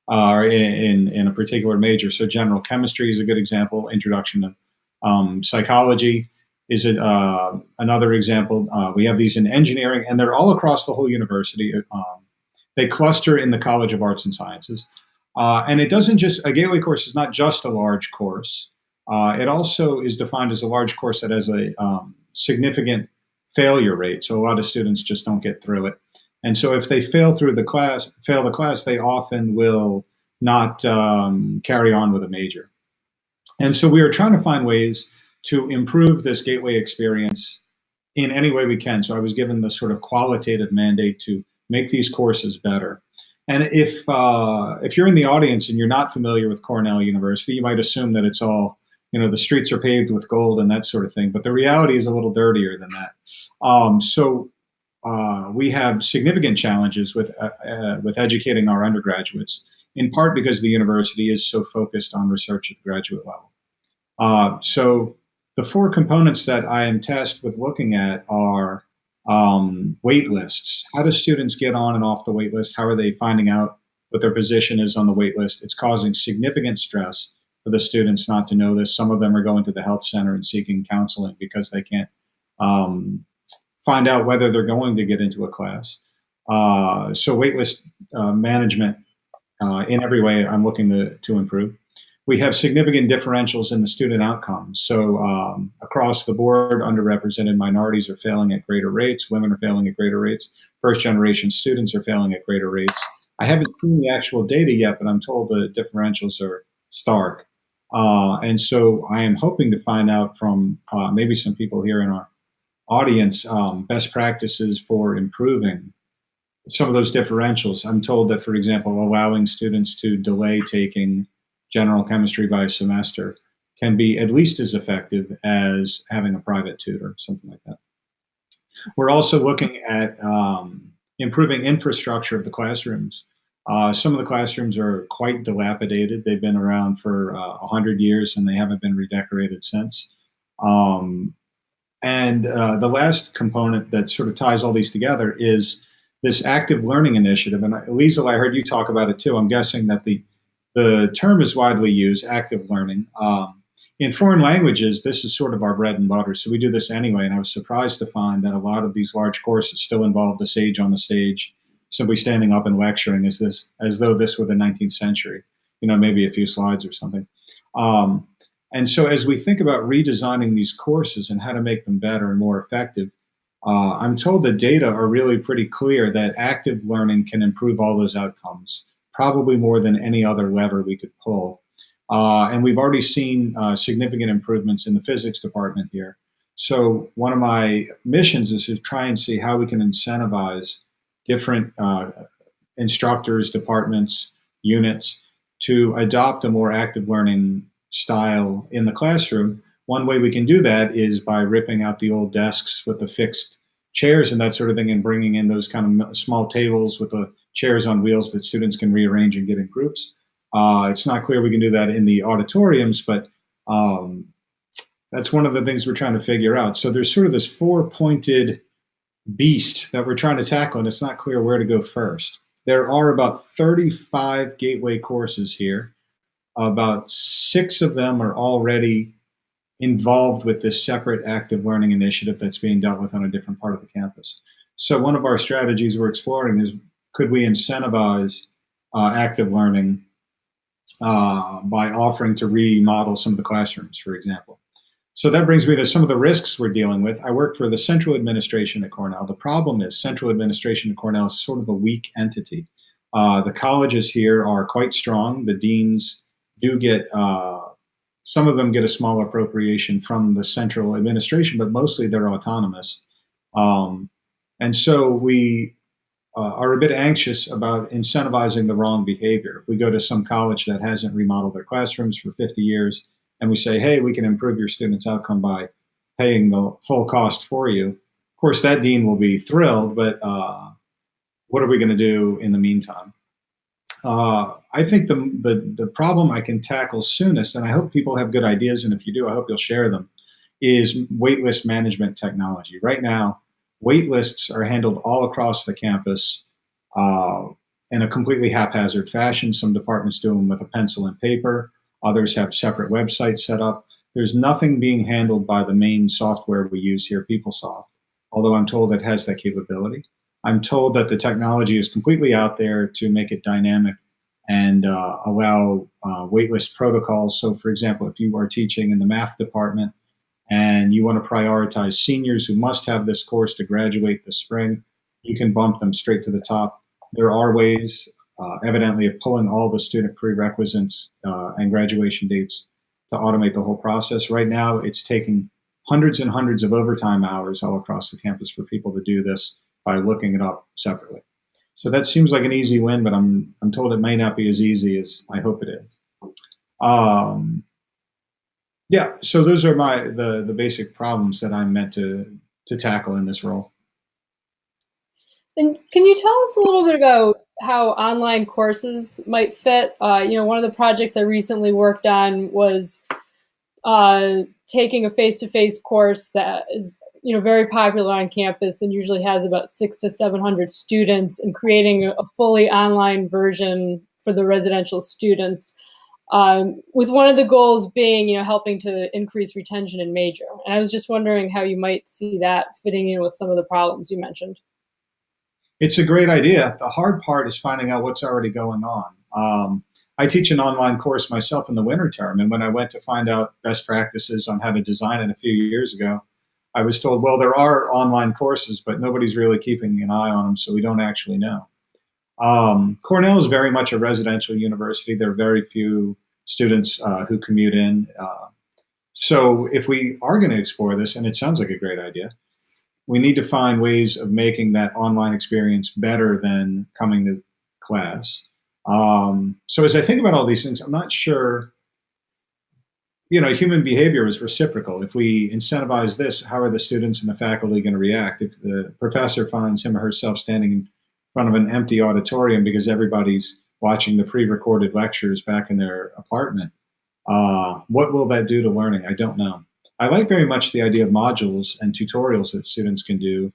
or in a particular major. So general chemistry is a good example. Introduction to psychology is another example. We have these in engineering, and they're all across the whole university. They cluster in the College of Arts and Sciences. And a gateway course is not just a large course. It also is defined as a large course that has a significant failure rate. So a lot of students just don't get through it. And so if they fail the class, they often will not carry on with a major. And so we are trying to find ways to improve this gateway experience in any way we can. So I was given this sort of qualitative mandate to make these courses better. And if you're in the audience and you're not familiar with Cornell University, you might assume that it's all, the streets are paved with gold and that sort of thing. But the reality is a little dirtier than that. So we have significant challenges with educating our undergraduates, in part because the university is so focused on research at the graduate level. So the four components that I am tasked with looking at are wait lists. How do students get on and off the wait list? How are they finding out what their position is on the wait list? It's causing significant stress for the students not to know this. Some of them are going to the health center and seeking counseling because they can't find out whether they're going to get into a class. So waitlist management in every way I'm looking to improve. We have significant differentials in the student outcomes. So across the board, underrepresented minorities are failing at greater rates. Women are failing at greater rates. First generation students are failing at greater rates. I haven't seen the actual data yet, but I'm told the differentials are stark. And so I am hoping to find out from maybe some people here in our audience best practices for improving some of those differentials. I'm told that, for example, allowing students to delay taking general chemistry by a semester can be at least as effective as having a private tutor, something like that. We're also looking at improving infrastructure of the classrooms. Some of the classrooms are quite dilapidated. They've been around for 100 years and they haven't been redecorated since. And the last component that sort of ties all these together is this active learning initiative. And Liesl, I heard you talk about it too. I'm guessing that the term is widely used, active learning. In foreign languages, this is sort of our bread and butter. So we do this anyway. And I was surprised to find that a lot of these large courses still involve the sage on the stage, simply standing up and lecturing as though this were the 19th century, maybe a few slides or something. And so as we think about redesigning these courses and how to make them better and more effective, I'm told the data are really pretty clear that active learning can improve all those outcomes, probably more than any other lever we could pull. And we've already seen significant improvements in the physics department here. So one of my missions is to try and see how we can incentivize different instructors, departments, units to adopt a more active learning style in the classroom. One way we can do that is by ripping out the old desks with the fixed chairs and that sort of thing and bringing in those kind of small tables with the chairs on wheels that students can rearrange and get in groups. It's not clear we can do that in the auditoriums, but that's one of the things we're trying to figure out. So there's sort of this four-pointed beast that we're trying to tackle, and it's not clear where to go first. There are about 35 gateway courses here. About 6 of them are already involved with this separate active learning initiative that's being dealt with on a different part of the campus. So one of our strategies we're exploring is, could we incentivize active learning by offering to remodel some of the classrooms, for example? So that brings me to some of the risks we're dealing with. I work for the central administration at Cornell. The problem is central administration at Cornell is sort of a weak entity. The colleges here are quite strong. The deans do get, some of them get a small appropriation from the central administration, but mostly they're autonomous. And so we are a bit anxious about incentivizing the wrong behavior. If we go to some college that hasn't remodeled their classrooms for 50 years, and we say, hey, we can improve your students' outcome by paying the full cost for you. Of course, that dean will be thrilled, but what are we going to do in the meantime? I think the problem I can tackle soonest, and I hope people have good ideas, and if you do, I hope you'll share them, is waitlist management technology. Right now, waitlists are handled all across the campus in a completely haphazard fashion. Some departments do them with a pencil and paper. Others have separate websites set up. There's nothing being handled by the main software we use here, PeopleSoft, although I'm told it has that capability. I'm told that the technology is completely out there to make it dynamic and allow waitlist protocols. So, for example, if you are teaching in the math department and you want to prioritize seniors who must have this course to graduate this spring, you can bump them straight to the top. There are ways, evidently, of pulling all the student prerequisites and graduation dates to automate the whole process. Right now, it's taking hundreds and hundreds of overtime hours all across the campus for people to do this by looking it up separately. So that seems like an easy win, but I'm told it may not be as easy as I hope it is. Yeah, so those are the basic problems that I'm meant to tackle in this role. And can you tell us a little bit about how online courses might fit? One of the projects I recently worked on was taking a face-to-face course that is very popular on campus and usually has about 600 to 700 students, and creating a fully online version for the residential students, with one of the goals being helping to increase retention in major. And I was just wondering how you might see that fitting in with some of the problems you mentioned. It's a great idea. The hard part is finding out what's already going on. I teach an online course myself in the winter term, and when I went to find out best practices on how to design it a few years ago, I was told, well, there are online courses, but nobody's really keeping an eye on them, so we don't actually know. Cornell is very much a residential university. There are very few students who commute in. So if we are going to explore this, and it sounds like a great idea, we need to find ways of making that online experience better than coming to class. So as I think about all these things, I'm not sure, human behavior is reciprocal. If we incentivize this, how are the students and the faculty going to react? If the professor finds him or herself standing in front of an empty auditorium because everybody's watching the pre-recorded lectures back in their apartment, what will that do to learning? I don't know. I like very much the idea of modules and tutorials that students can do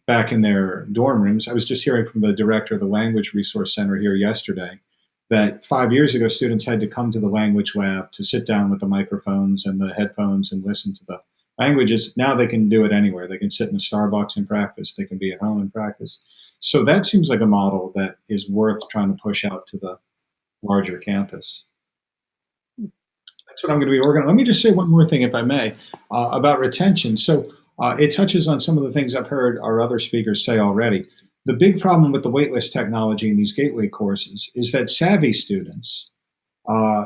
back in their dorm rooms. I was just hearing from the director of the Language Resource Center here yesterday that 5 years ago, students had to come to the language lab to sit down with the microphones and the headphones and listen to the languages. Now they can do it anywhere. They can sit in a Starbucks and practice. They can be at home and practice. So that seems like a model that is worth trying to push out to the larger campus. That's what I'm going to be working on. Let me just say one more thing, if I may, about retention. So it touches on some of the things I've heard our other speakers say already. The big problem with the waitlist technology in these gateway courses is that savvy students,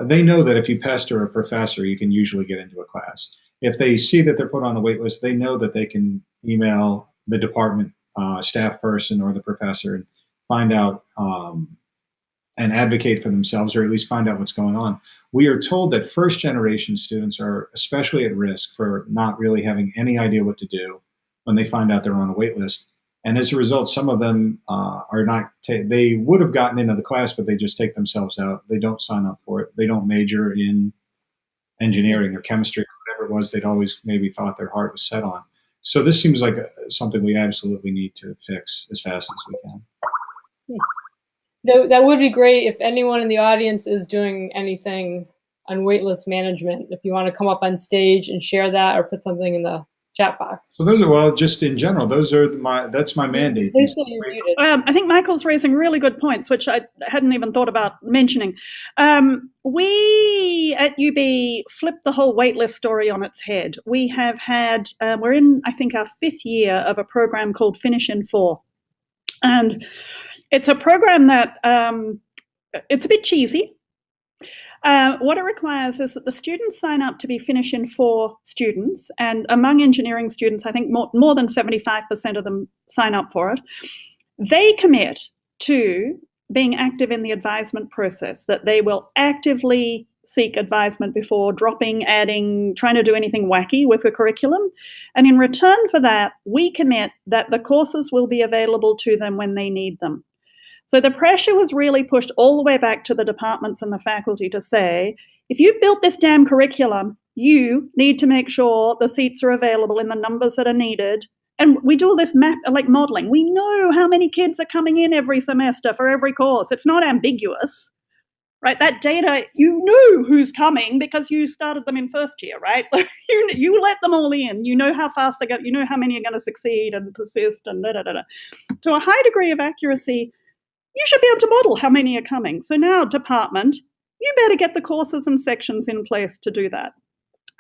they know that if you pester a professor, you can usually get into a class. if they see that they're put on a wait list, they know that they can email the department staff person or the professor and find out and advocate for themselves, or at least find out what's going on. We are told that first generation students are especially at risk for not really having any idea what to do when they find out they're on a wait list. And as a result, some of them are not, they would have gotten into the class, but they just take themselves out. They don't sign up for it. They don't major in engineering or chemistry or whatever it was they'd always maybe thought their heart was set on. So this seems like something we absolutely need to fix as fast as we can. That would be great if anyone in the audience is doing anything on waitlist management. If you want to come up on stage and share that or put something in the chat box. So those are, well, just in general, that's my mandate. I think Michael's raising really good points, which I hadn't even thought about mentioning. We at UB flipped the whole waitlist story on its head. We have had, we're in, I think, our 5th year of a program called Finish in 4. And it's a program that, it's a bit cheesy. What it requires is that the students sign up to be Finish in 4 students, and among engineering students, I think more than 75% of them sign up for it. They commit to being active in the advisement process, that they will actively seek advisement before dropping, adding, trying to do anything wacky with the curriculum. And in return for that, we commit that the courses will be available to them when they need them. So the pressure was really pushed all the way back to the departments and the faculty to say, if you've built this damn curriculum, you need to make sure the seats are available in the numbers that are needed. And we do all this like modeling. We know how many kids are coming in every semester for every course. It's not ambiguous, right? That data, you know who's coming because you started them in first year, right? you let them all in. You know how fast they go. You know how many are going to succeed and persist and da-da-da-da. To a high degree of accuracy, you should be able to model how many are coming. So now, department, you better get the courses and sections in place to do that.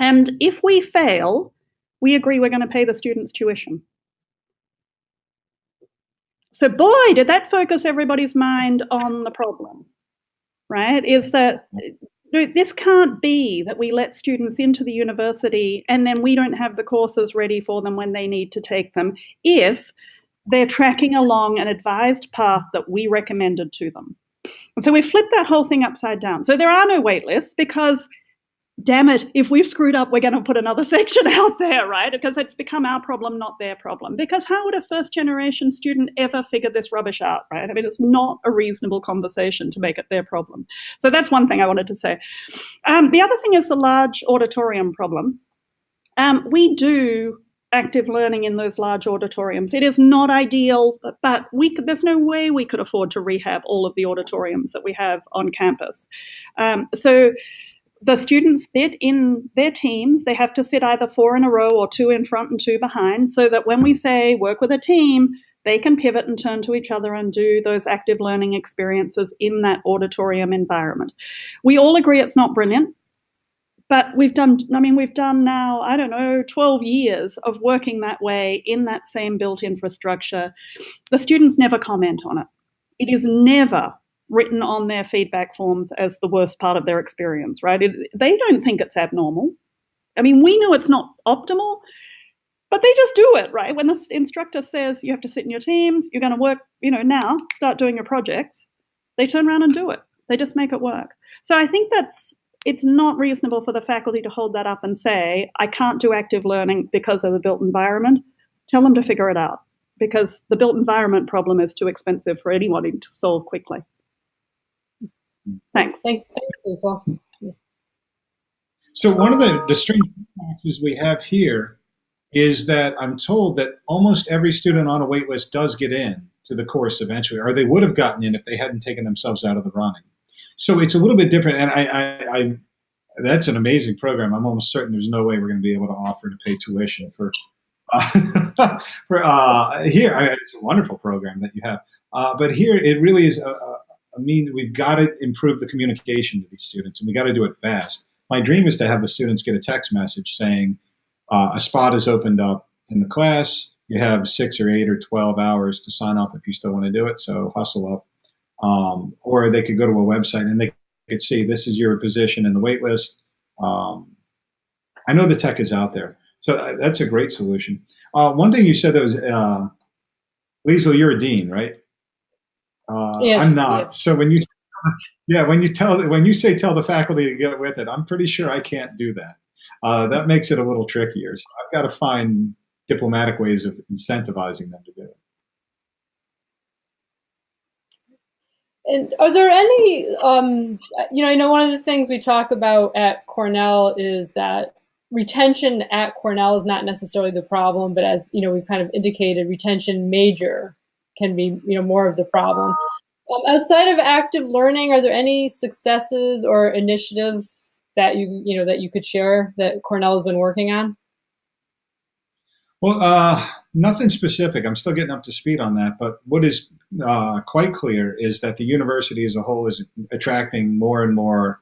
And if we fail, we agree we're going to pay the students' tuition. So boy, did that focus everybody's mind on the problem, right? Is that this can't be that we let students into the university and then we don't have the courses ready for them when they need to take them if they're tracking along an advised path that we recommended to them. And so we flipped that whole thing upside down. So there are no wait lists because, damn it, if we've screwed up, we're going to put another section out there, right? Because it's become our problem, not their problem. Because how would a first generation student ever figure this rubbish out, right? I mean, it's not a reasonable conversation to make it their problem. So that's one thing I wanted to say. The other thing is the large auditorium problem. We do active learning in those large auditoriums. It is not ideal, but there's no way we could afford to rehab all of the auditoriums that we have on campus. So the students sit in their teams. They have to sit either 4 in a row or 2 in front and 2 behind, so that when we say work with a team, they can pivot and turn to each other and do those active learning experiences in that auditorium environment. We all agree it's not brilliant. But we've done now, I don't know, 12 years of working that way in that same built infrastructure. The students never comment on it. It is never written on their feedback forms as the worst part of their experience, right? They don't think it's abnormal. I mean, we know it's not optimal, but they just do it, right? When the instructor says you have to sit in your teams, you're going to work, now, start doing your projects, they turn around and do it. They just make it work. So I think it's not reasonable for the faculty to hold that up and say, I can't do active learning because of the built environment. Tell them to figure it out, because the built environment problem is too expensive for anybody to solve quickly. Thanks. Thank you. So one of the strange factors we have here is that I'm told that almost every student on a wait list does get in to the course eventually, or they would have gotten in if they hadn't taken themselves out of the running. So it's a little bit different, and I that's an amazing program. I'm almost certain there's no way we're going to be able to offer to pay tuition for here. It's a wonderful program that you have, but here it really is. We've got to improve the communication to these students, and we got to do it fast. My dream is to have the students get a text message saying a spot is opened up in the class. You have 6 or 8 or 12 hours to sign up if you still want to do it. So hustle up. Or they could go to a website and they could see this is your position in the wait list. I know the tech is out there. So that's a great solution. One thing you said that was, Liesl, you're a dean, right? Yeah, I'm not. So when you, yeah, when you say tell the faculty to get with it, I'm pretty sure I can't do that. That makes it a little trickier. So I've got to find diplomatic ways of incentivizing them to do it. And are there any, I know one of the things we talk about at Cornell is that retention at Cornell is not necessarily the problem, but as, we've kind of indicated, retention major can be, more of the problem. Outside of active learning, are there any successes or initiatives that that you could share that Cornell has been working on? Well, nothing specific. I'm still getting up to speed on that. But what is quite clear is that the university as a whole is attracting more and more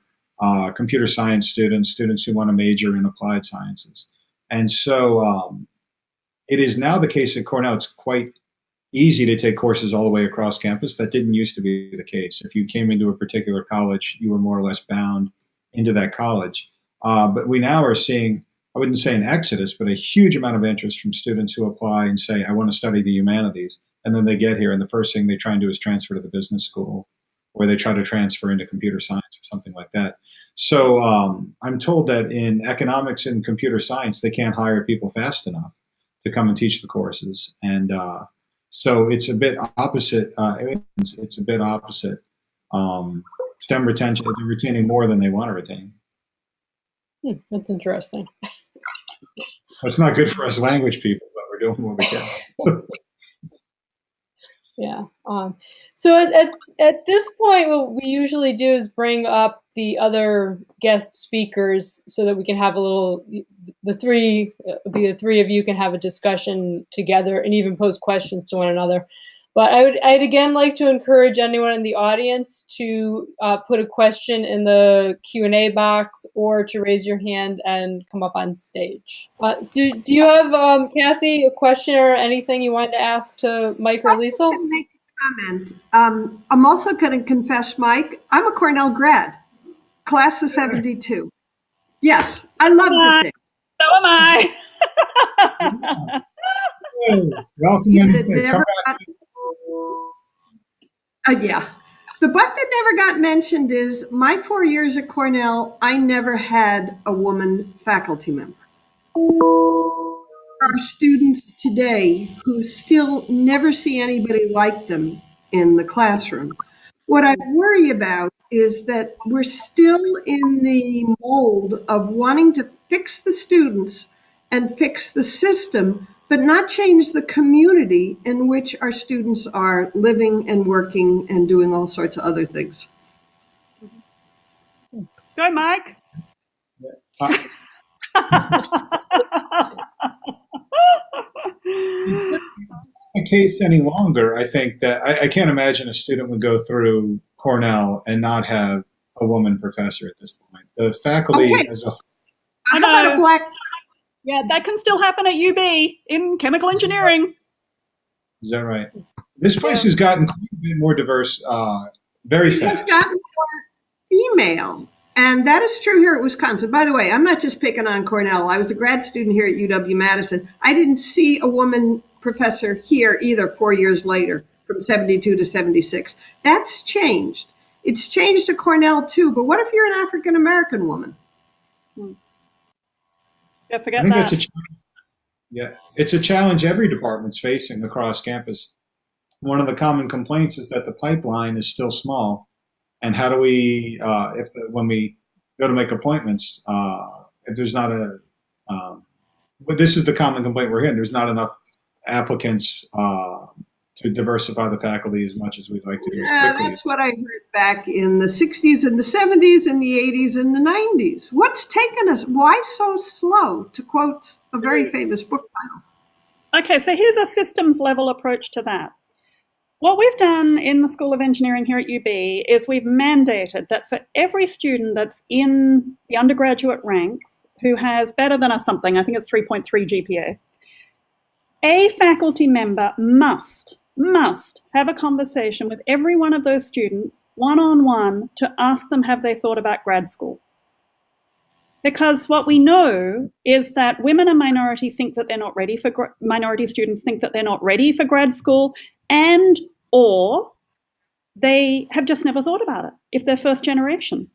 computer science students who want to major in applied sciences. And so it is now the case at Cornell. It's quite easy to take courses all the way across campus. That didn't used to be the case. If you came into a particular college, you were more or less bound into that college. But we now are seeing, I wouldn't say an exodus, but a huge amount of interest from students who apply and say, I want to study the humanities. And then they get here, and the first thing they try and do is transfer to the business school, or they try to transfer into computer science or something like that. So I'm told that in economics and computer science, they can't hire people fast enough to come and teach the courses. And so it's a bit opposite. It's a bit opposite. STEM retention, they're retaining more than they want to retain. That's interesting. It's not good for us language people, but we're doing what we can. Yeah. So at this point, what we usually do is bring up the other guest speakers so that we can have the three of you can have a discussion together and even pose questions to one another. But I'd again like to encourage anyone in the audience to put a question in the Q&A box or to raise your hand and come up on stage. Do you have, Kathy, a question or anything you wanted to ask to Mike or Lisa? I can make a comment. I'm also going to confess, Mike, I'm a Cornell grad, class of 72. Yes, I love the thing. So am I. Hey, welcome. Yeah. The but that never got mentioned is my 4 years at Cornell, I never had a woman faculty member. There are students today who still never see anybody like them in the classroom. What I worry about is that we're still in the mold of wanting to fix the students and fix the system, but not change the community in which our students are living and working and doing all sorts of other things. Go, Mike. The case any longer, I think that I can't imagine a student would go through Cornell and not have a woman professor at this point. The faculty as a whole. How about a black? Yeah, that can still happen at UB in chemical engineering. Is that right? This place has gotten quite a bit more diverse very fast. It has gotten more female. And that is true here at Wisconsin. By the way, I'm not just picking on Cornell. I was a grad student here at UW-Madison. I didn't see a woman professor here either 4 years later, from 72 to 76. That's changed. It's changed at Cornell too. But what if you're an African-American woman? Yeah, forget I think that. that's a challenge. Yeah, it's a challenge every department's facing across campus. One of the common complaints is that the pipeline is still small. And how do we, when we go to make appointments, if there's not but this is the common complaint we're hearing, there's not enough applicants to diversify the faculty as much as we'd like to do. Yeah, that's what I heard back in the 60s and the 70s and the 80s and the 90s. What's taken us? Why so slow? To quote a very famous book title. Okay, so here's a systems level approach to that. What we've done in the School of Engineering here at UB is we've mandated that for every student that's in the undergraduate ranks who has better than a something, I think it's 3.3 GPA, a faculty member must have a conversation with every one of those students one-on-one to ask them have they thought about grad school. Because what we know is that women and minority think that they're not ready for minority students think that they're not ready for grad school, and or they have just never thought about it if they're first generation.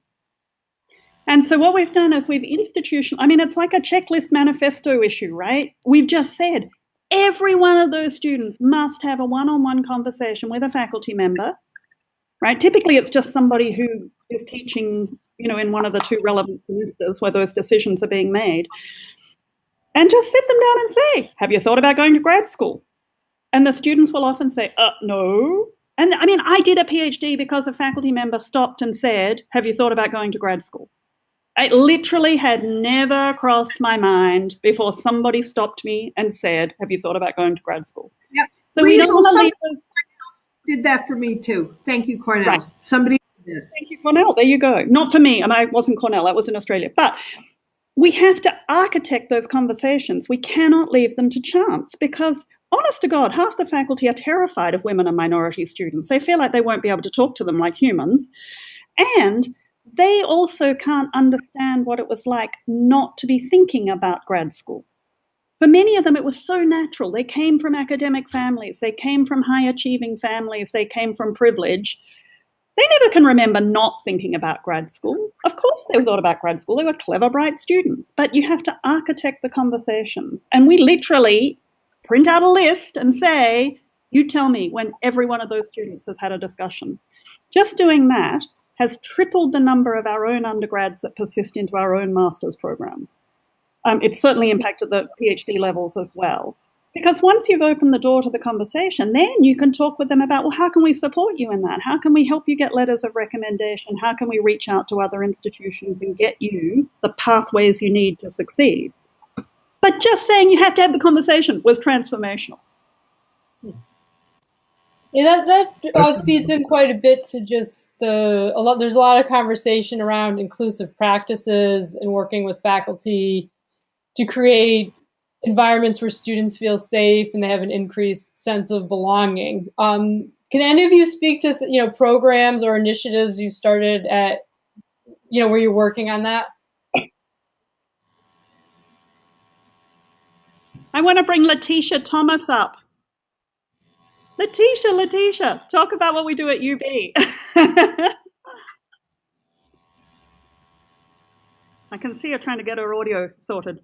And so what we've done is it's like a checklist manifesto issue, right? We've just said every one of those students must have a one-on-one conversation with a faculty member, right? Typically it's just somebody who is teaching, in one of the two relevant semesters where those decisions are being made. And just sit them down and say, have you thought about going to grad school? And the students will often say, no. And I did a PhD because a faculty member stopped and said, have you thought about going to grad school? It literally had never crossed my mind before somebody stopped me and said, have you thought about going to grad school? Yeah. So we don't want to leave those. Did that for me too. Thank you, Cornell. Right. Somebody did. Thank you, Cornell. There you go. Not for me, and I wasn't Cornell. I was in Australia. But we have to architect those conversations. We cannot leave them to chance because, honest to God, half the faculty are terrified of women and minority students. They feel like they won't be able to talk to them like humans. And they also can't understand what it was like not to be thinking about grad school. For many of them, it was so natural. They came from academic families. They came from high-achieving families. They came from privilege. They never can remember not thinking about grad school. Of course they thought about grad school. They were clever, bright students. But you have to architect the conversations. And we literally print out a list and say, you tell me when every one of those students has had a discussion. Just doing that has tripled the number of our own undergrads that persist into our own master's programs. It's certainly impacted the PhD levels as well. Because once you've opened the door to the conversation, then you can talk with them about, well, how can we support you in that? How can we help you get letters of recommendation? How can we reach out to other institutions and get you the pathways you need to succeed? But just saying you have to have the conversation was transformational. Yeah, that feeds in quite a bit to just there's a lot of conversation around inclusive practices and working with faculty to create environments where students feel safe and they have an increased sense of belonging. Can any of you speak to programs or initiatives you started at where you're working on that? I want to bring Letitia Thomas up. Letitia, talk about what we do at UB. I can see her trying to get her audio sorted.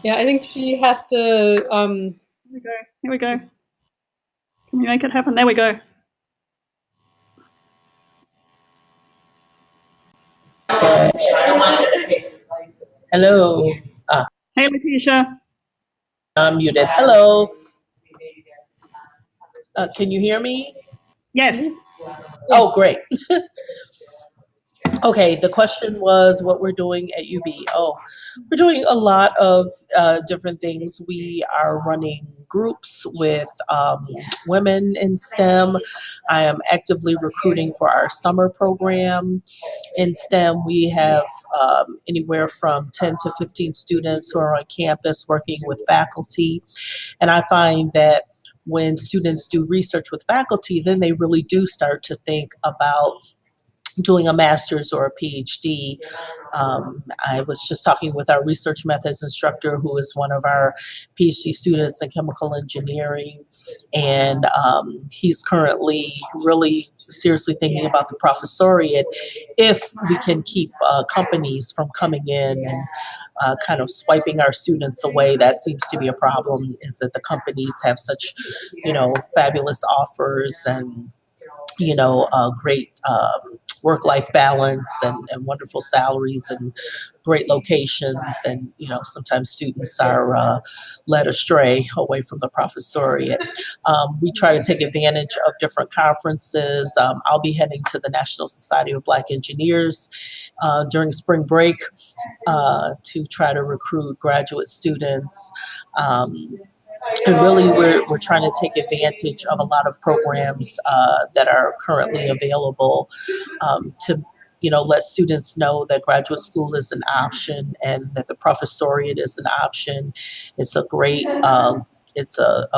Yeah, I think she has to. Here we go. Can we make it happen? There we go. Hello. Hey, Letitia. I'm muted. Hello. Can you hear me? Yes. Oh, great. Okay, the question was what we're doing at UB. Oh, we're doing a lot of different things. We are running groups with women in STEM. I am actively recruiting for our summer program. In STEM, we have anywhere from 10 to 15 students who are on campus working with faculty. And I find that when students do research with faculty, then they really do start to think about doing a master's or a PhD. I was just talking with our research methods instructor, who is one of our PhD students in chemical engineering, and he's currently really seriously thinking about the professoriate if we can keep companies from coming in and kind of swiping our students away. That seems to be a problem, is that the companies have such, fabulous offers and, great work-life balance and wonderful salaries and great locations. And, sometimes students are led astray away from the professoriate. We try to take advantage of different conferences. I'll be heading to the National Society of Black Engineers during spring break to try to recruit graduate students. And really, we're trying to take advantage of a lot of programs that are currently available to, let students know that graduate school is an option and that the professoriate is an option. It's a great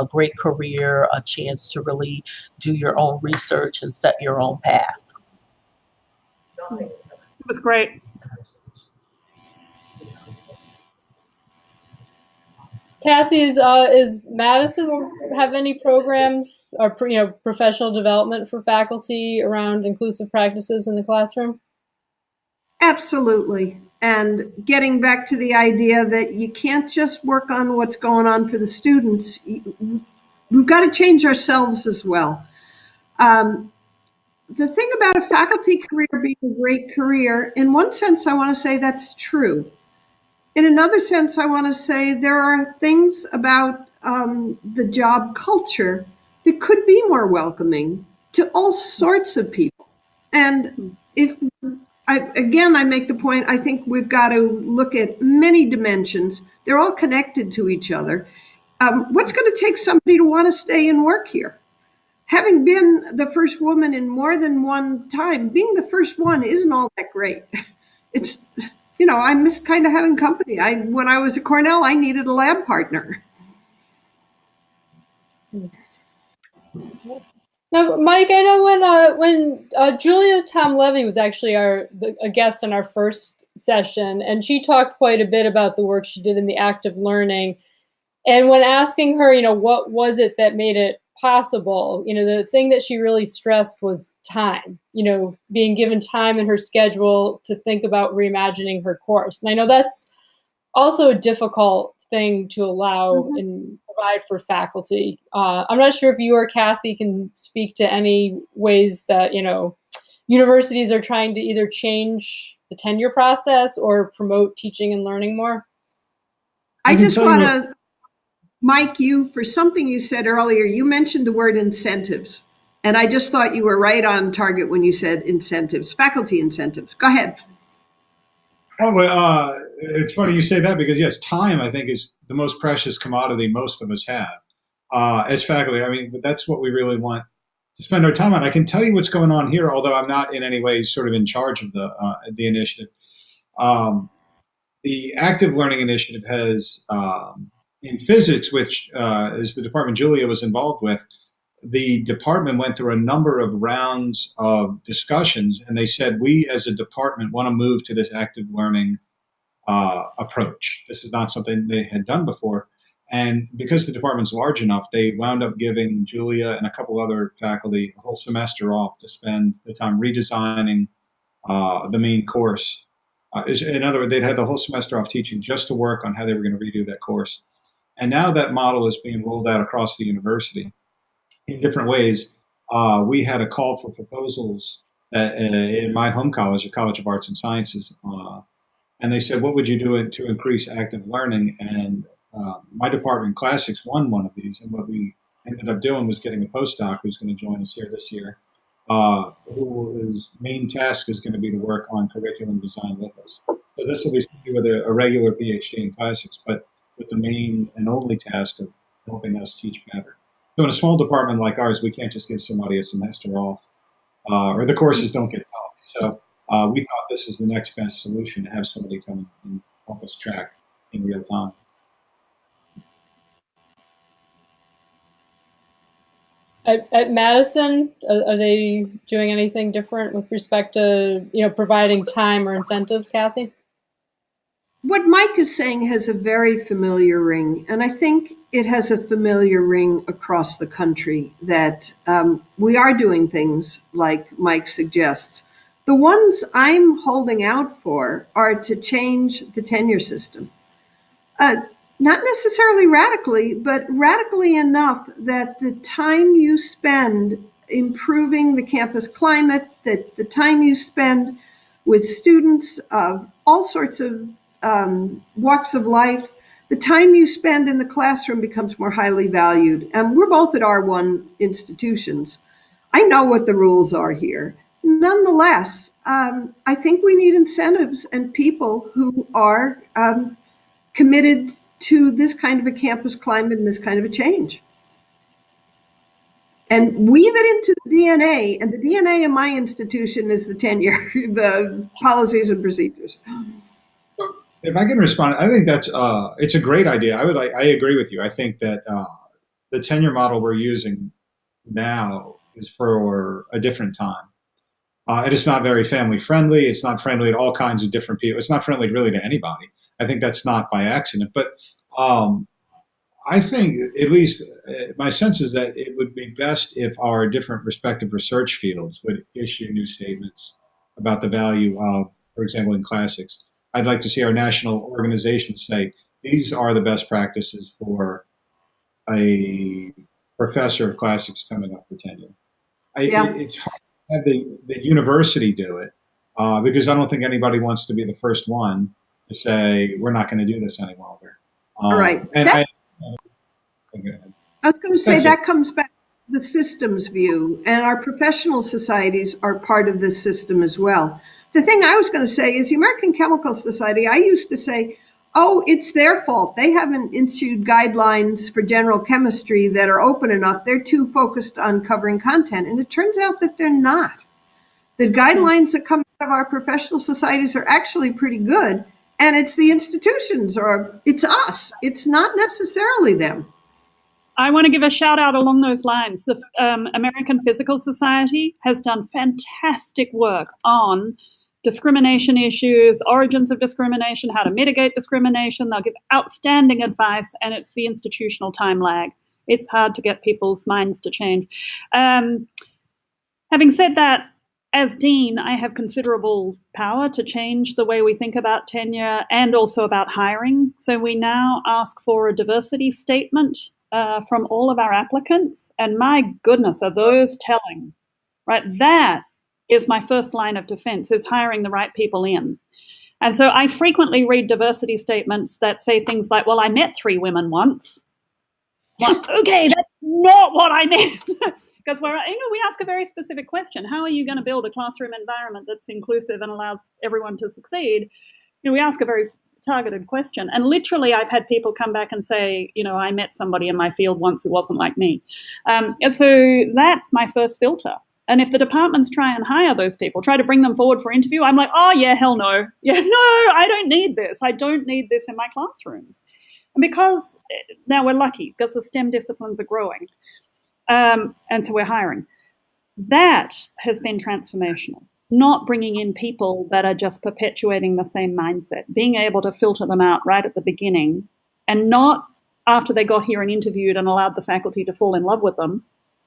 great career, a chance to really do your own research and set your own path. It was great. Kathy, is Madison have any programs or professional development for faculty around inclusive practices in the classroom? Absolutely. And getting back to the idea that you can't just work on what's going on for the students, we've got to change ourselves as well. The thing about a faculty career being a great career, in one sense, I want to say that's true. In another sense, I want to say there are things about the job culture that could be more welcoming to all sorts of people. And if I make the point, I think we've got to look at many dimensions. They're all connected to each other. What's going to take somebody to want to stay and work here? Having been the first woman in more than one time, being the first one isn't all that great. It's, I miss kind of having company. When I was at Cornell, I needed a lab partner. Now, Mike, I know when Julia Tom Levy was actually a guest on our first session, and she talked quite a bit about the work she did in the active learning. And when asking her, what was it that made it possible, the thing that she really stressed was time, being given time in her schedule to think about reimagining her course. And I know that's also a difficult thing to allow and provide for faculty. I'm not sure if you or Kathy can speak to any ways that, universities are trying to either change the tenure process or promote teaching and learning more. I just want to, Mike, for something you said earlier, you mentioned the word incentives. And I just thought you were right on target when you said incentives, faculty incentives. Go ahead. Oh, well, it's funny you say that because, yes, time, I think, is the most precious commodity most of us have as faculty. I mean, that's what we really want to spend our time on. I can tell you what's going on here, although I'm not in any way sort of in charge of the initiative. The Active Learning Initiative has, in physics, which is the department Julia was involved with, the department went through a number of rounds of discussions, and they said, we as a department want to move to this active learning approach. This is not something they had done before. And because the department's large enough, they wound up giving Julia and a couple other faculty a whole semester off to spend the time redesigning the main course. In other words, they'd had the whole semester off teaching just to work on how they were going to redo that course. And now that model is being rolled out across the university in different ways. We had a call for proposals in my home college, the College of Arts and Sciences, and they said, what would you do to increase active learning? And my department, Classics, won one of these. And what we ended up doing was getting a postdoc who's going to join us here this year, whose main task is going to be to work on curriculum design with us. So this will be with a regular PhD in Classics, but with the main and only task of helping us teach better. So in a small department like ours, we can't just give somebody a semester off, or the courses don't get taught. So we thought this is the next best solution, to have somebody come and help us track in real time. At Madison, are they doing anything different with respect to, providing time or incentives, Kathy? What Mike is saying has a very familiar ring, and I think it has a familiar ring across the country, that we are doing things like Mike suggests. The ones I'm holding out for are to change the tenure system. Not necessarily radically, but radically enough that the time you spend improving the campus climate, that the time you spend with students of all sorts of walks of life, the time you spend in the classroom becomes more highly valued. And we're both at R1 institutions. I know what the rules are here. Nonetheless, I think we need incentives and people who are committed to this kind of a campus climate and this kind of a change. And weave it into the DNA, and the DNA in my institution is the tenure, the policies and procedures. If I can respond, I think that's it's a great idea. I agree with you. I think that the tenure model we're using now is for a different time. It is not very family friendly. It's not friendly to all kinds of different people. It's not friendly really to anybody. I think that's not by accident. But I think, at least my sense is that it would be best if our different respective research fields would issue new statements about the value of, for example, in classics. I'd like to see our national organizations say, these are the best practices for a professor of classics coming up for tenure. Yeah. It's hard to have the university do it because I don't think anybody wants to be the first one to say, we're not going to do this any longer. All right. I was going to say that comes back to the systems view, and our professional societies are part of this system as well. The thing I was going to say is the American Chemical Society, I used to say, oh, it's their fault. They haven't issued guidelines for general chemistry that are open enough. They're too focused on covering content. And it turns out that they're not. The guidelines that come out of our professional societies are actually pretty good. And it's the institutions, or it's us. It's not necessarily them. I want to give a shout out along those lines. The American Physical Society has done fantastic work on discrimination issues, origins of discrimination, how to mitigate discrimination. They'll give outstanding advice, and it's the institutional time lag. It's hard to get people's minds to change. Having said that, as dean, I have considerable power to change the way we think about tenure and also about hiring. So we now ask for a diversity statement from all of our applicants. And my goodness, are those telling, right? That is my first line of defense, is hiring the right people in. And so I frequently read diversity statements that say things like, well, I met 3 women once. Well, okay, that's not what I meant. Because we ask a very specific question. How are you going to build a classroom environment that's inclusive and allows everyone to succeed? We ask a very targeted question. And literally, I've had people come back and say, I met somebody in my field once who wasn't like me. And so that's my first filter. And if the departments try and hire those people, try to bring them forward for interview, I'm like, oh, yeah, hell no. Yeah, no, I don't need this. I don't need this in my classrooms. And because now we're lucky, because the STEM disciplines are growing. And so we're hiring. That has been transformational. Not bringing in people that are just perpetuating the same mindset, being able to filter them out right at the beginning, and not after they got here and interviewed and allowed the faculty to fall in love with them,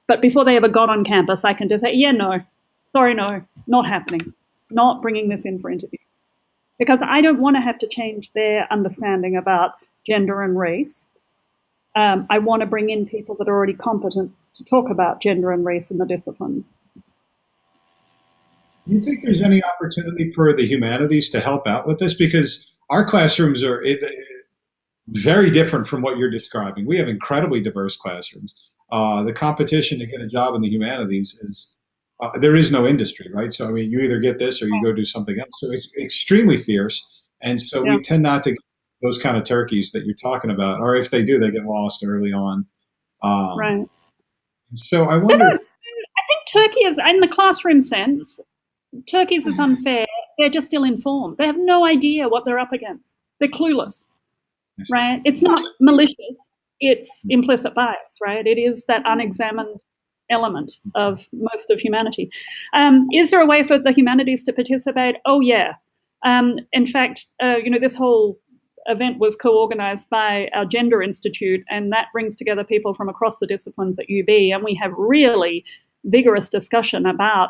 but before they ever got on campus, I can just say, yeah, no, sorry, no, not happening, not bringing this in for interview. Because I don't want to have to change their understanding about gender and race. I want to bring in people that are already competent to talk about gender and race in the disciplines. Do you think there's any opportunity for the humanities to help out with this? Because our classrooms are very different from what you're describing. We have incredibly diverse classrooms. The competition to get a job in the humanities is, there is no industry, right? So, you either get this or you go do something else. So it's extremely fierce. And so we tend not to get those kind of turkeys that you're talking about, or if they do, they get lost early on. Right. So I wonder. I think Turkey is, in the classroom sense, turkeys is unfair. They're just ill-informed. They have no idea what they're up against. They're clueless, right? It's not malicious. It's implicit bias, right? It is that unexamined element of most of humanity. Is there a way for the humanities to participate? Oh, yeah. In fact, this whole event was co-organized by our Gender Institute, and that brings together people from across the disciplines at UB, and we have really vigorous discussion about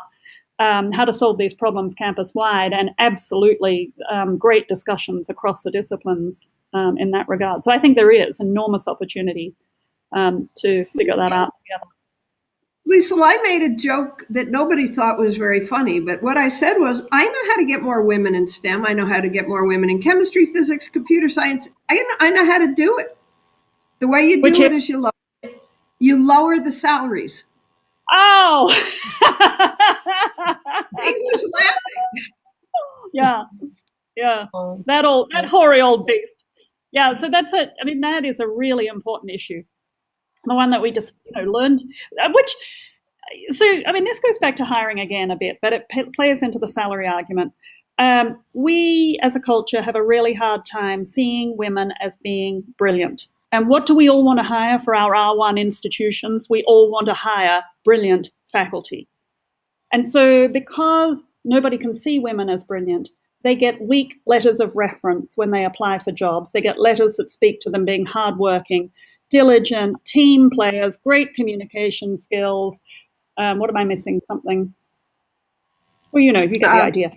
how to solve these problems campus-wide, and absolutely great discussions across the disciplines in that regard. So I think there is enormous opportunity to figure that out together. Lisa, I made a joke that nobody thought was very funny, but what I said was, I know how to get more women in STEM. I know how to get more women in chemistry, physics, computer science. I know how to do it. The way you do it is you lower the salaries. Oh! He was laughing. Yeah. That hoary old beast. Yeah, so that's it. That is a really important issue. The one that we just learned, this goes back to hiring again a bit, but it plays into the salary argument. We as a culture have a really hard time seeing women as being brilliant. And what do we all want to hire for our R1 institutions? We all want to hire brilliant faculty. And so because nobody can see women as brilliant, they get weak letters of reference when they apply for jobs. They get letters that speak to them being hardworking, diligent, team players, great communication skills. What am I missing? Something. Well, you get the idea.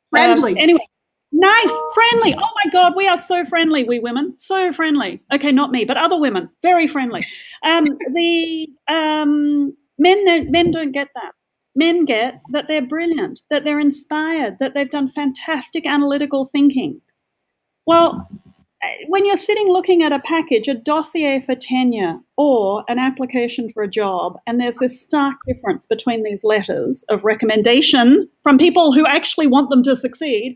Friendly. Anyway, nice, friendly. Oh my God, we are so friendly, we women, so friendly. Okay, not me, but other women, very friendly. Men don't get that. Men get that they're brilliant, that they're inspired, that they've done fantastic analytical thinking. Well, when you're sitting looking at a package, a dossier for tenure or an application for a job, and there's this stark difference between these letters of recommendation from people who actually want them to succeed,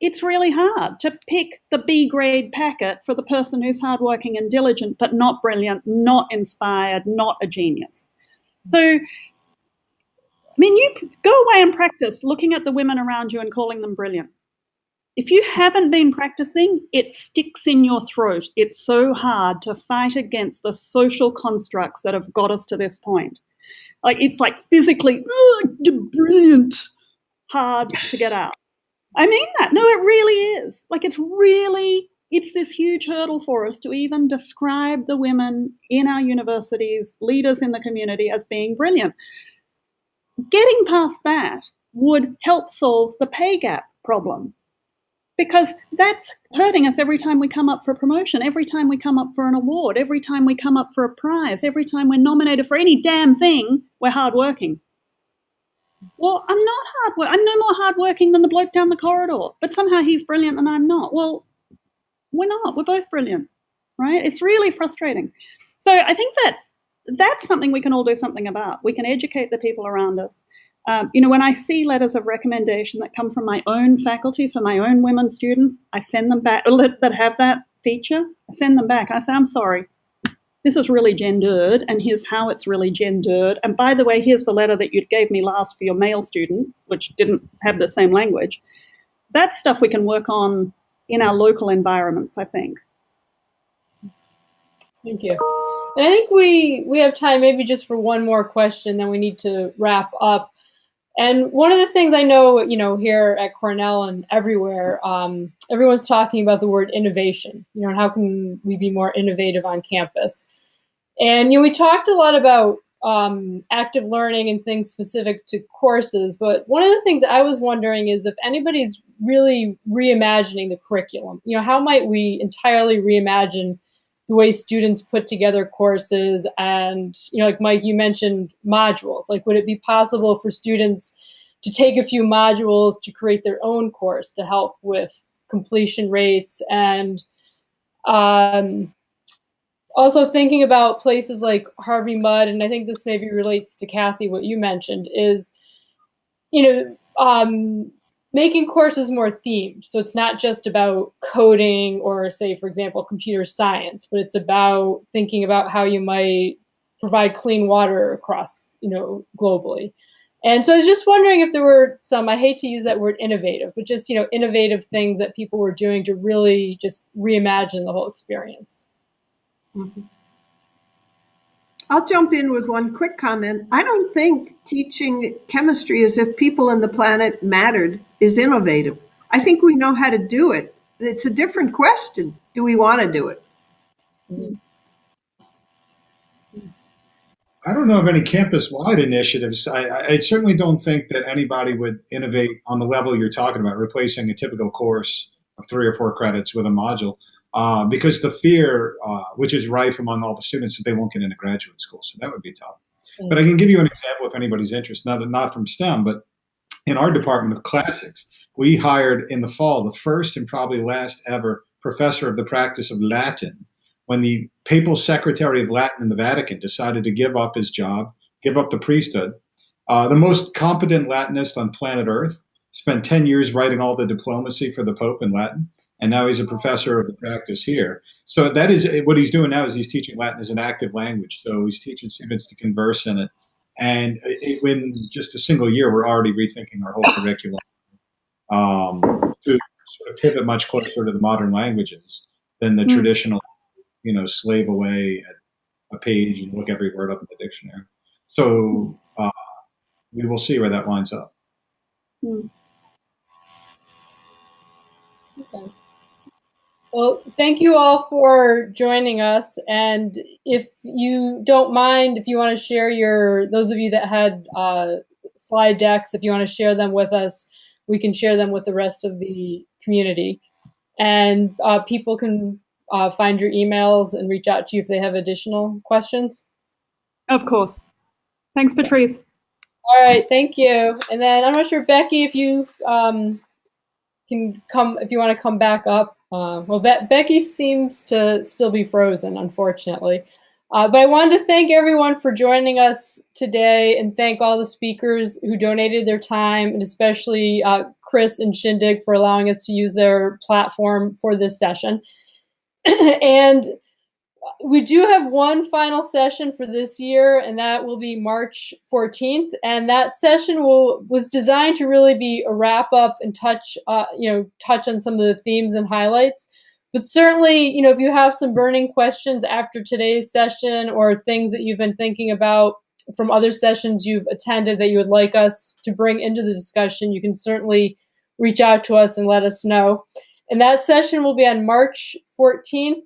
it's really hard to pick the B grade packet for the person who's hardworking and diligent, but not brilliant, not inspired, not a genius. So, I mean, you go away and practice looking at the women around you and calling them brilliant. If you haven't been practicing, it sticks in your throat. It's so hard to fight against the social constructs that have got us to this point. It's like physically, brilliant, hard to get out. I mean that. No, it really is. It's this huge hurdle for us to even describe the women in our universities, leaders in the community, as being brilliant. Getting past that would help solve the pay gap problem, because that's hurting us every time we come up for a promotion, every time we come up for an award, every time we come up for a prize, every time we're nominated for any damn thing, we're hardworking. Well, I'm not hardworking. I'm no more hardworking than the bloke down the corridor, but somehow he's brilliant and I'm not. Well, we're not. We're both brilliant, right? It's really frustrating. So I think that's something we can all do something about. We can educate the people around us. When I see letters of recommendation that come from my own faculty for my own women students, I send them back, that have that feature, I send them back. I say, I'm sorry, this is really gendered, and here's how it's really gendered. And by the way, here's the letter that you gave me last for your male students, which didn't have the same language. That stuff we can work on in our local environments, I think. Thank you. And I think we have time maybe just for one more question, then we need to wrap up. And one of the things I know, here at Cornell and everywhere, everyone's talking about the word innovation, and how can we be more innovative on campus? And, we talked a lot about active learning and things specific to courses, but one of the things I was wondering is if anybody's really reimagining the curriculum, how might we entirely reimagine the way students put together courses? And, like Mike, you mentioned modules. Like, would it be possible for students to take a few modules to create their own course to help with completion rates? And also thinking about places like Harvey Mudd, and I think this maybe relates to Kathy, what you mentioned, is, making courses more themed. So it's not just about coding or, say, for example, computer science, but it's about thinking about how you might provide clean water across, globally. And so I was just wondering if there were some, I hate to use that word innovative, but just, innovative things that people were doing to really just reimagine the whole experience. Mm-hmm. I'll jump in with one quick comment. I don't think teaching chemistry as if people on the planet mattered is innovative. I think we know how to do it. It's a different question. Do we want to do it? I don't know of any campus-wide initiatives. I certainly don't think that anybody would innovate on the level you're talking about, replacing a typical course of 3 or 4 credits with a module. Because the fear, which is rife among all the students, is they won't get into graduate school. So that would be tough. Mm-hmm. But I can give you an example if anybody's interested, not from STEM, but in our department of classics, we hired in the fall the first and probably last ever professor of the practice of Latin, when the papal secretary of Latin in the Vatican decided to give up his job, give up the priesthood. The most competent Latinist on planet Earth, spent 10 years writing all the diplomacy for the Pope in Latin. And now he's a professor of the practice here. So that is what he's doing now, is he's teaching Latin as an active language. So he's teaching students to converse in it. And in just a single year, we're already rethinking our whole curriculum to sort of pivot much closer to the modern languages than the traditional, slave away at a page and look every word up in the dictionary. So we will see where that winds up. Okay. Well, thank you all for joining us. And if you don't mind, if you want to share those of you that had slide decks, if you want to share them with us, we can share them with the rest of the community. And people can find your emails and reach out to you if they have additional questions. Of course. Thanks, Patrice. All right, thank you. And then I'm not sure, Becky, if you can come, if you want to come back up. Well, Becky seems to still be frozen, unfortunately. But I wanted to thank everyone for joining us today and thank all the speakers who donated their time, and especially Chris and Shindig for allowing us to use their platform for this session. And we do have one final session for this year, and that will be March 14th. And that session was designed to really be a wrap up and touch on some of the themes and highlights. But certainly, if you have some burning questions after today's session or things that you've been thinking about from other sessions you've attended that you would like us to bring into the discussion, you can certainly reach out to us and let us know. And that session will be on March 14th.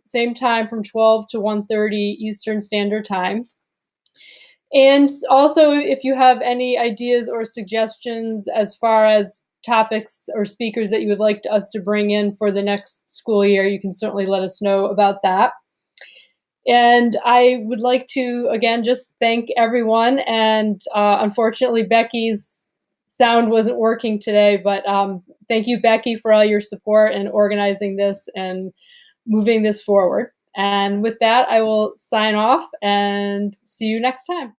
Same time from 12 to 1:30 Eastern Standard Time. And also, if you have any ideas or suggestions as far as topics or speakers that you would like us to bring in for the next school year, you can certainly let us know about that. And I would like to, again, just thank everyone. And unfortunately, Becky's sound wasn't working today, but thank you, Becky, for all your support and organizing this and moving this forward. And with that, I will sign off and see you next time.